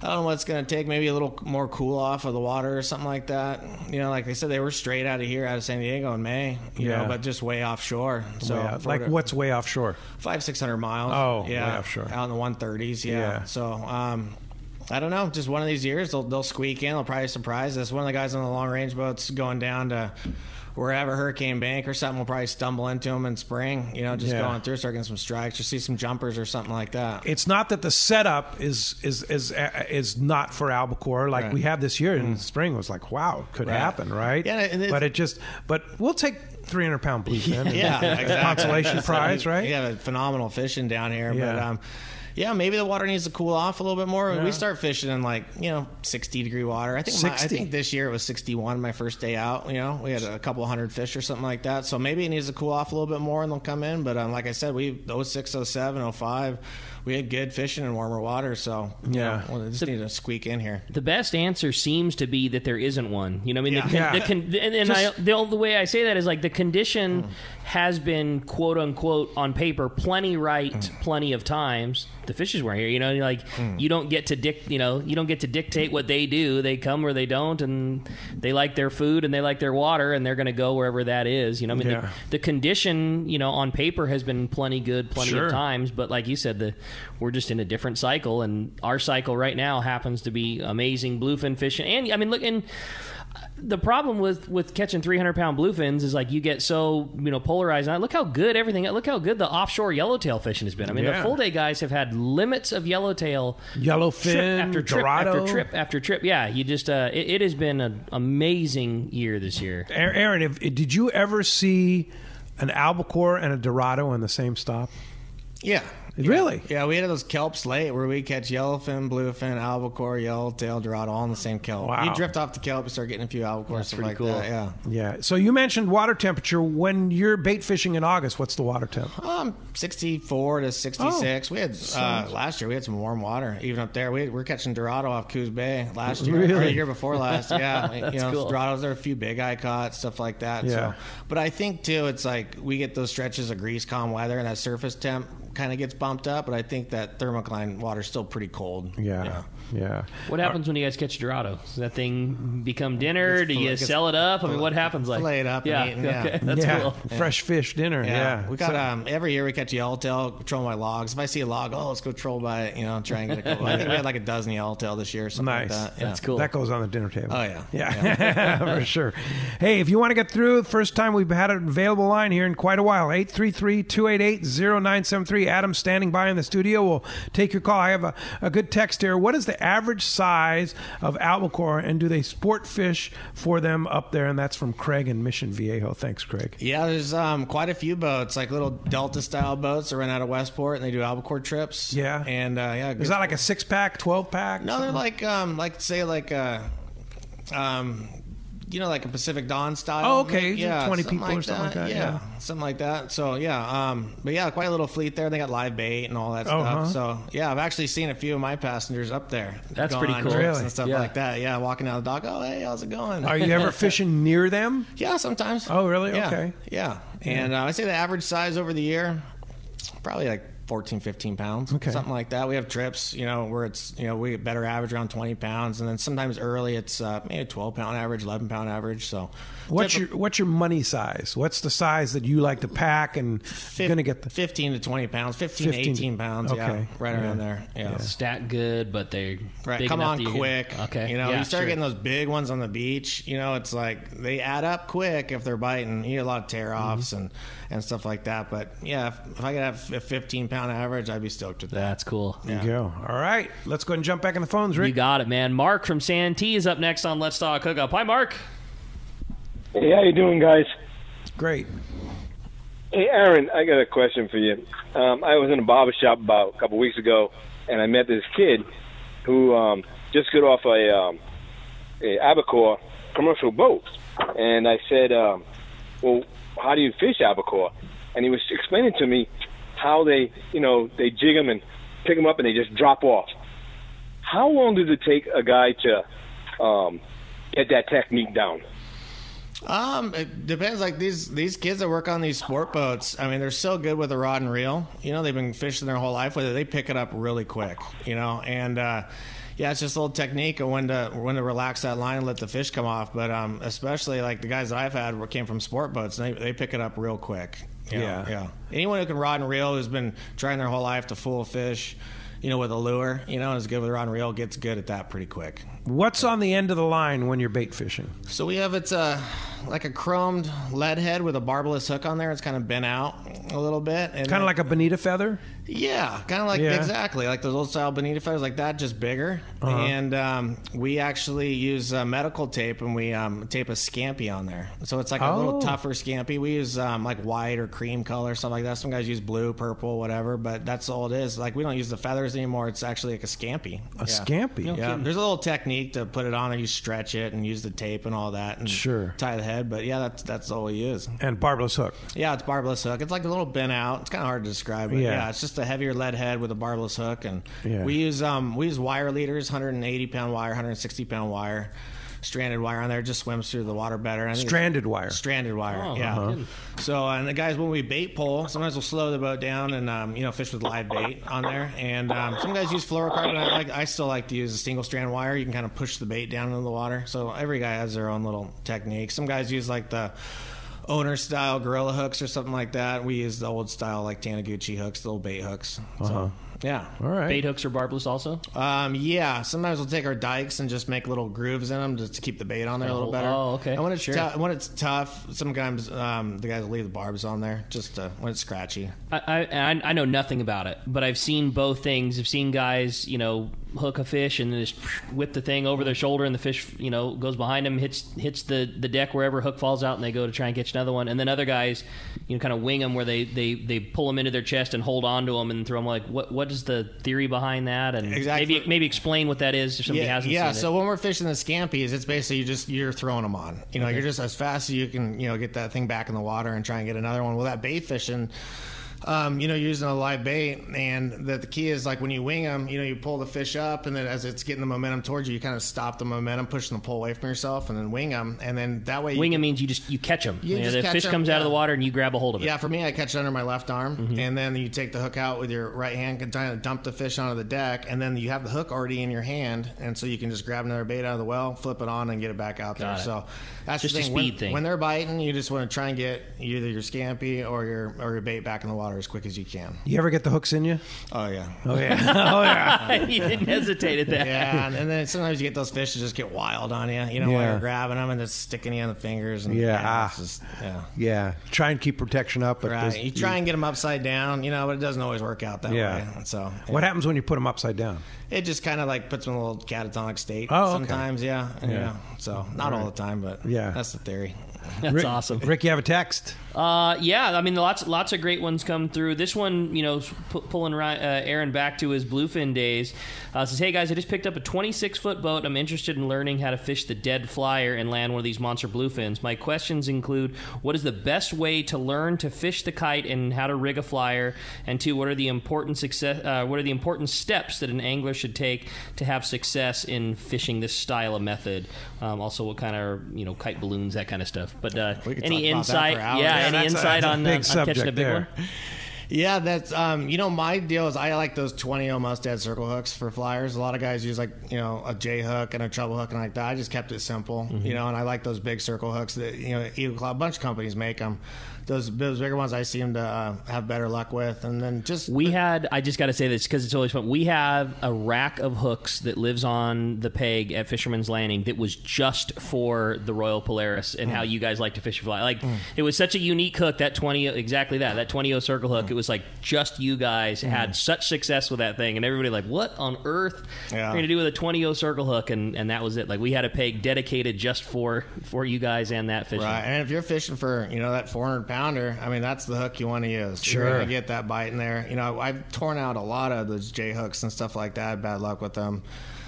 I don't know what it's going to take. Maybe a little more cool off of the water or something like that. Like they said, they were straight out of here, out of San Diego in May, but just way offshore. So what's way offshore? 500-600 miles. Oh, way offshore. Out in the 130s, So I don't know. Just one of these years, they'll squeak in. They'll probably surprise us. One of the guys on the long range boats going down to wherever, Hurricane Bank or something, will probably stumble into them in spring. Going through, start getting some strikes, or see some jumpers or something like that. It's not that the setup is not for albacore like we had this year in the spring. It was like, wow, it could happen, right? Yeah, but we'll take 300-pound bluefin. Exactly. Consolation prize, right? You have phenomenal fishing down here, but. Maybe the water needs to cool off a little bit more. We start fishing in 60-degree water. I think this year it was 61 my first day out. We had a couple hundred fish or something like that. So maybe it needs to cool off a little bit more and they'll come in. But like I said, 06, 07, 05, we had good fishing in warmer water. So we just need to squeak in here. The best answer seems to be that there isn't one. The way I say that is the condition has been quote unquote on paper plenty of times. The fishes weren't here. You don't get to dictate what they do. They come where they don't, and they like their food and they like their water, and they're going to go wherever that is. The condition, on paper has been plenty of times, but like you said, we're just in a different cycle, and our cycle right now happens to be amazing bluefin fishing. And the problem with catching 300-pound bluefins is you get so polarized. Look how good the offshore yellowtail fishing has been. The full day guys have had limits of yellowtail, yellowfin after trip Dorado. after trip after trip. Yeah, you just it has been an amazing year this year. Aaron, did you ever see an albacore and a Dorado in the same stop? Yeah. Really? Yeah, we had those kelps late where we catch yellowfin, bluefin, albacore, yellowtail, Dorado, all in the same kelp. Wow. You drift off the kelp, you start getting a few albacore, stuff like cool. That. Yeah. So you mentioned water temperature. When you're bait fishing in August, what's the water temp? 64 to 66. We had last year. We had some warm water even up there. We were catching Dorado off Coos Bay last year, or the year before last. Yeah, That's cool. Dorados. There were a few big eye caught, stuff like that. Yeah. So, but I think too, it's we get those stretches of grease calm weather, and that surface temp kind of gets bumped up, but I think that thermocline water's still pretty cold. Yeah. Yeah. What happens when you guys catch Dorado? Does that thing become dinner? Do you sell it up? I mean, what happens? Like fillet it up yeah, and eat, okay, that's cool. Fresh fish dinner. Yeah. We got every year we catch yellowtail, patrol my logs. If I see a log, let's go troll by it. Try and get a couple. I think we had like a dozen yellowtail this year. Or something Nice. like that. Yeah. That's cool. That goes on the dinner table. Oh yeah. Yeah, for sure. Hey, if you want to get through, first time we've had an available line here in quite a while, 833-288-0973. Adam's standing by in the studio. We'll take your call. I have a good text here. What is the average size of albacore, and do they sport fish for them up there? And that's from Craig in Mission Viejo. Thanks, Craig. Yeah, there's quite a few boats, like little Delta-style boats that run out of Westport, and they do albacore trips. Yeah. And, Is that like a 6-pack, 12-pack? No, they're like like a Pacific Dawn style. Oh, okay. Yeah, 20 people or something like that. Yeah, something like that. So, but yeah, quite a little fleet there. They got live bait and all that stuff. So, yeah, I've actually seen a few of my passengers up there. That's pretty cool. Really? And stuff like that. Yeah, walking down the dock. Oh, hey, how's it going? Are you ever fishing near them? Yeah, sometimes. Oh, really? Yeah. Okay. Yeah. And I say the average size over the year, probably like 14, 15 pounds, something like that. We have trips, where it's, we get better average around 20 pounds. And then sometimes early it's maybe a 12-pound average, 11-pound average. So what's your money size? What's the size that you like to pack and going to get the 15 to 20 pounds, 15 to 18 pounds. Okay. Yeah, right around there. Yeah. Stack good, but they're big come enough on that quick. Okay. You start getting those big ones on the beach, it's like they add up quick if they're biting. You get a lot of tear-offs and stuff like that. But yeah, if I could have a 15-pound average, I'd be stoked with that. That's cool. There you go. All right. Let's go ahead and jump back in the phones, Rick. You got it, man. Mark from Santee is up next on Let's Talk Hookup. Hi, Mark. Hey, how you doing, guys? Great. Hey, Aaron, I got a question for you. I was in a barber shop about a couple weeks ago, and I met this kid who just got off a Albacore commercial boat. And I said, well, how do you fish albacore? And he was explaining to me how they jig them and pick them up and they just drop off. How long does it take a guy to get that technique down? It depends. Like these kids that work on these sport boats, I mean, they're so good with a rod and reel. They've been fishing their whole life with it. They pick it up really quick. And it's just a little technique of when to relax that line and let the fish come off. But especially like the guys that I've had came from sport boats, and they pick it up real quick. Yeah. Anyone who can rod and reel, who's been trying their whole life to fool fish, with a lure, is good with a rod and reel, gets good at that pretty quick. What's on the end of the line when you're bait fishing? So we have like a chromed lead head with a barbless hook on there. It's kind of bent out a little bit. And kind of like a bonita feather? Yeah, kind of like exactly like those old style bonita feathers like that, just bigger. And we actually use medical tape, and we tape a scampi on there. So it's like a little tougher scampi. We use like white or cream color, something like that. Some guys use blue, purple, whatever, but that's all it is. Like we don't use the feathers anymore. It's actually like a scampi. A scampi? Yeah, there's a little technique to put it on, and you stretch it and use the tape and all that, and tie the head. But yeah, that's all we use. And barbless hook. Yeah, it's barbless hook. It's like a little bent out. It's kind of hard to describe, but yeah, it's just a heavier lead head with a barbless hook, and we use wire leaders, 180-pound wire, 160-pound wire, stranded wire on there. Just swims through the water better. Stranded wire. So and the guys, when we bait pole, sometimes we'll slow the boat down and fish with live bait on there. And some guys use fluorocarbon. I still like to use a single strand wire. You can kind of push the bait down into the water. So every guy has their own little technique. Some guys use like the owner style gorilla hooks or something like that. We use the old style like Taniguchi hooks, the little bait hooks. So yeah. All right. Bait hooks are barbless also? Yeah. Sometimes we'll take our dikes and just make little grooves in them just to keep the bait on there a little better. Oh, okay. And when it's tough, sometimes the guys will leave the barbs on there just when it's scratchy. I know nothing about it, but I've seen both things. I've seen guys, hook a fish and then just whip the thing over their shoulder, and the fish, goes behind them, hits the deck wherever, hook falls out, and they go to try and catch another one. And then other guys, kind of wing them where they pull them into their chest and hold on to them and throw them. Like, what is the theory behind that? And maybe explain what that is if somebody hasn't seen it. So when we're fishing the scampies, it's basically you're throwing them on. You're just as fast as you can, get that thing back in the water and try and get another one. Well, that bait fishing, you're using a live bait, and the key is like when you wing them, you pull the fish up, and then as it's getting the momentum towards you, you kind of stop the momentum, pushing the pole away from yourself, and then wing them, and then that way wing them means you catch them. The fish comes out of the water and you grab a hold of it. Yeah, for me, I catch it under my left arm, and then you take the hook out with your right hand, and kind of dump the fish onto the deck, and then you have the hook already in your hand, and so you can just grab another bait out of the well, flip it on, and get it back out there. So that's just the thing. a speed thing. When they're biting, you just want to try and get either your scampi or your bait back in the water as quick as you can. You ever get the hooks in you? Oh yeah. Oh yeah. You didn't hesitate at that. Yeah, and then sometimes you get those fish that just get wild on you. While you're grabbing them and it's sticking you on the fingers. And, Try and keep protection up. But you try and get them upside down, but it doesn't always work out that way. So what happens when you put them upside down? It just kind of like puts them in a little catatonic state. Oh, okay. Sometimes, yeah. So not all the time, but that's the theory. That's awesome. Rick, you have a text? Yeah, I mean, lots of great ones come through. This one, pulling Aaron back to his bluefin days, says, "Hey guys, I just picked up a 26-foot boat. I'm interested in learning how to fish the dead flyer and land one of these monster bluefins. My questions include: what is the best way to learn to fish the kite and how to rig a flyer? And 2, what are the important steps that an angler should take to have success in fishing this style of method? Also, what kind of kite balloons, that kind of stuff. But any insight? Any insight on catching a big one? Yeah, that's my deal is I like those 20-0 Mustad circle hooks for flyers. A lot of guys use a J hook and a treble hook and like that. I just kept it simple, and I like those big circle hooks that Eagle Claw, a bunch of companies make them. Those bigger ones I seem to have better luck with. And then I just got to say this because it's always fun. We have a rack of hooks that lives on the peg at Fisherman's Landing that was just for the Royal Polaris and how you guys like to fish your fly. It was such a unique hook, that 20-0 circle hook. It was like just you guys had such success with that thing, and everybody like, what on earth are you going to do with a 20-0 circle hook? And that was it. Like, we had a peg dedicated just for you guys and that fishing. Right, and if you're fishing for that 400-pounder, I mean, that's the hook you want to use. Sure. You're going to get that bite in there. I've torn out a lot of those J hooks and stuff like that. Bad luck with them.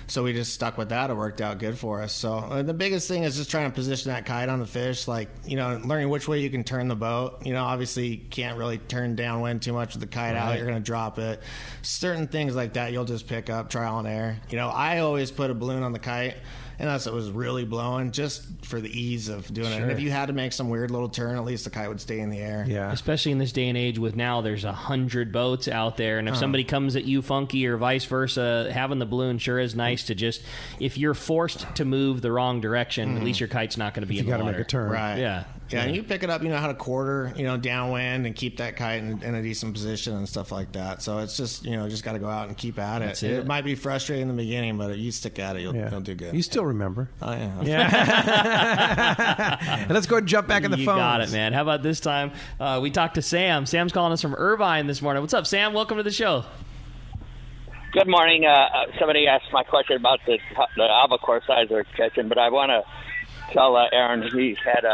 So we just stuck with that. It worked out good for us. So the biggest thing is just trying to position that kite on the fish, learning which way you can turn the boat. Obviously you can't really turn downwind too much with the kite out. You're going to drop it. Certain things like that you'll just pick up trial and error. I always put a balloon on the kite unless it was really blowing, just for the ease of doing it. And if you had to make some weird little turn, at least the kite would stay in the air. Yeah. Especially in this day and age with now there's 100 boats out there, and if somebody comes at you funky or vice versa, having the balloon sure is nice to just, if you're forced to move the wrong direction, at least your kite's not going to be in the water. You got to make a turn. Right. Yeah. Yeah, and you pick it up, how to quarter, downwind and keep that kite in a decent position and stuff like that. So it's just, just got to go out and keep at it. It might be frustrating in the beginning, but if you stick at it, you'll do good. You still remember. Oh, yeah. Yeah. Let's go ahead and jump back in the phone. You got it, man. How about this time? We talked to Sam. Sam's calling us from Irvine this morning. What's up, Sam? Welcome to the show. Good morning. Somebody asked my question about the albacore size they're catching, but I want to tell Aaron he's had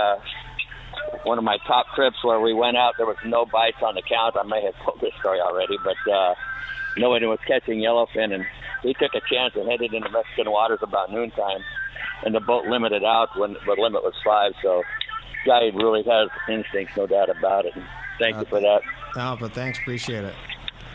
one of my top trips where we went out. There was no bites on the count. I may have told this story already, but no one was catching yellowfin, and he took a chance and headed into Mexican waters about noontime, and the boat limited out when the limit was 5. So, guy really has instincts, no doubt about it. And thank you for that. No, but thanks, appreciate it.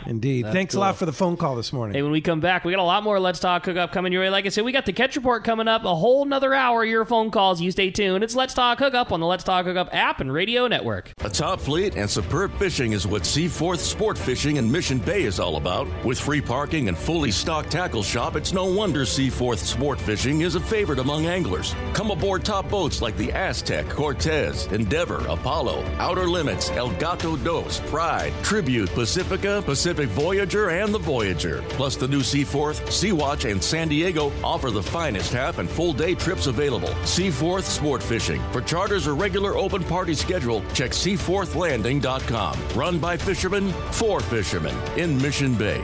Indeed. Thanks a lot for the phone call this morning. Hey, when we come back, we got a lot more Let's Talk Hookup coming your way. Like I said, we got the Catch Report coming up, a whole nother hour of your phone calls. You stay tuned. It's Let's Talk Hookup on the Let's Talk Hookup app and radio network. A top fleet and superb fishing is what Seaforth Sport Fishing in Mission Bay is all about. With free parking and fully stocked tackle shop, it's no wonder Seaforth Sport Fishing is a favorite among anglers. Come aboard top boats like the Aztec, Cortez, Endeavor, Apollo, Outer Limits, El Gato Dos, Pride, Tribute, Pacifica, Pacific Voyager, and the Voyager. Plus the new Seaforth, Sea-Watch, and San Diego offer the finest half and full day trips available. Seaforth Sport Fishing. For charters or regular open party schedule, check seaforthlanding.com. Run by fishermen, for fishermen in Mission Bay.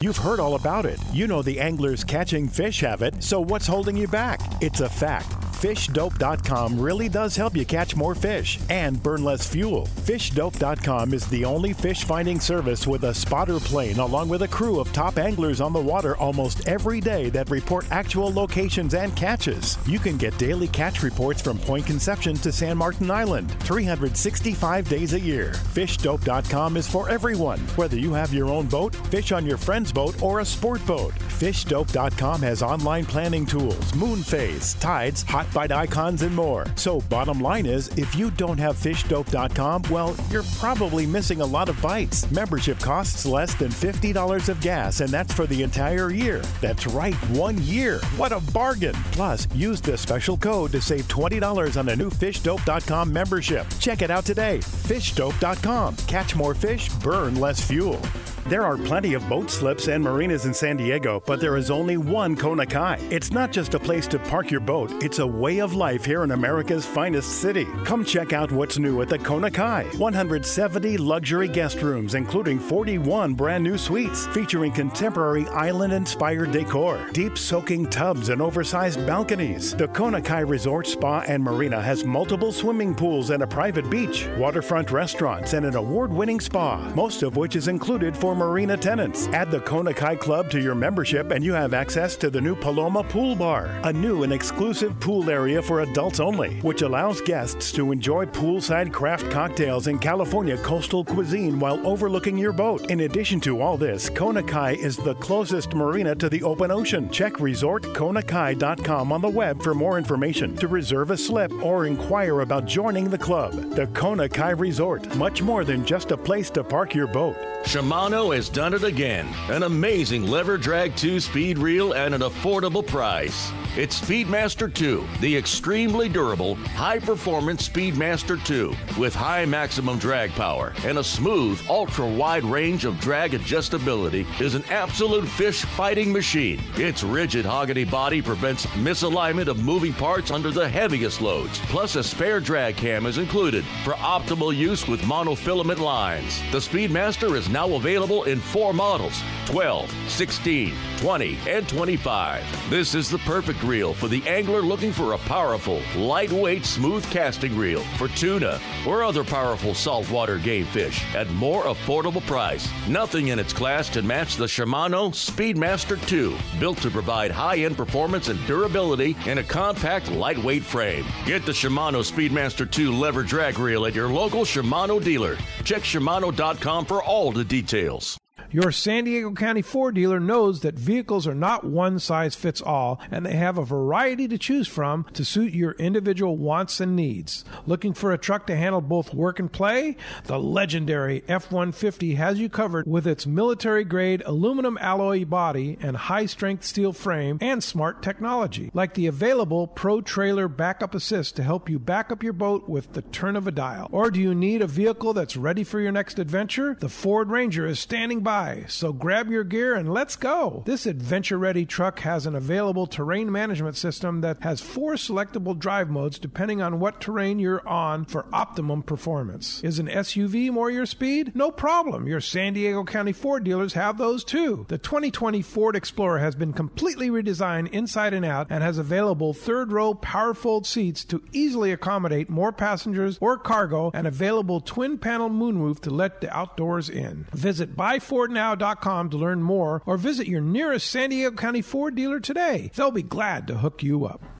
You've heard all about it. You know the anglers catching fish have it, so what's holding you back? It's a fact. FishDope.com really does help you catch more fish and burn less fuel. FishDope.com is the only fish finding service with a spotter plane along with a crew of top anglers on the water almost every day that report actual locations and catches. You can get daily catch reports from Point Conception to San Martin Island, 365 days a year. FishDope.com is for everyone, whether you have your own boat, fish on your friend's boat, or a sport boat. FishDope.com has online planning tools, moon phase, tides, hot bite icons, and more. So bottom line is, if you don't have FishDope.com, well, you're probably missing a lot of bites. Membership costs less than $50 of gas, and that's for the entire year. That's right, 1 year. What a bargain. Plus, use the special code to save $20 on a new FishDope.com membership. Check it out today. FishDope.com. Catch more fish, burn less fuel. There are plenty of boat slips and marinas in San Diego, but there is only one Kona Kai. It's not just a place to park your boat, it's a way of life here in America's finest city. Come check out what's new at the Kona Kai. 170 luxury guest rooms, including 41 brand new suites, featuring contemporary island-inspired decor, deep soaking tubs, and oversized balconies. The Kona Kai Resort, Spa, and Marina has multiple swimming pools and a private beach, waterfront restaurants, and an award-winning spa, most of which is included for marina tenants. Add the Kona Kai Club to your membership and you have access to the new Paloma Pool Bar, a new and exclusive pool area for adults only, which allows guests to enjoy poolside craft cocktails and California coastal cuisine while overlooking your boat. In addition to all this, Kona Kai is the closest marina to the open ocean. Check resortkonakai.com on the web for more information, to reserve a slip, or inquire about joining the club. The Kona Kai Resort, much more than just a place to park your boat. Shimano has done it again. An amazing lever drag 2 speed reel at an affordable price. It's Speedmaster 2, the extremely durable, high-performance Speedmaster 2 with high maximum drag power and a smooth, ultra-wide range of drag adjustability is an absolute fish-fighting machine. Its rigid hogany body prevents misalignment of moving parts under the heaviest loads. Plus, a spare drag cam is included for optimal use with monofilament lines. The Speedmaster is now available in 4 models, 12, 16, 20, and 25. This is the perfect reel for the angler looking for a powerful, lightweight, smooth casting reel for tuna or other powerful saltwater game fish at more affordable price. Nothing in its class can match the Shimano Speedmaster 2, built to provide high-end performance and durability in a compact, lightweight frame. Get the Shimano Speedmaster 2 lever drag reel at your local Shimano dealer. Check Shimano.com for all the details. Your San Diego County Ford dealer knows that vehicles are not one size fits all, and they have a variety to choose from to suit your individual wants and needs. Looking for a truck to handle both work and play? The legendary F-150 has you covered with its military-grade aluminum alloy body and high-strength steel frame and smart technology, like the available Pro Trailer Backup Assist to help you back up your boat with the turn of a dial. Or do you need a vehicle that's ready for your next adventure? The Ford Ranger is standing by. So grab your gear and let's go. This adventure-ready truck has an available terrain management system that has 4 selectable drive modes depending on what terrain you're on for optimum performance. Is an SUV more your speed? No problem. Your San Diego County Ford dealers have those too. The 2020 Ford Explorer has been completely redesigned inside and out and has available third-row power-fold seats to easily accommodate more passengers or cargo, and available twin-panel moonroof to let the outdoors in. Visit BuyFordNow.com to learn more, or visit your nearest San Diego County Ford dealer today. They'll be glad to hook you up.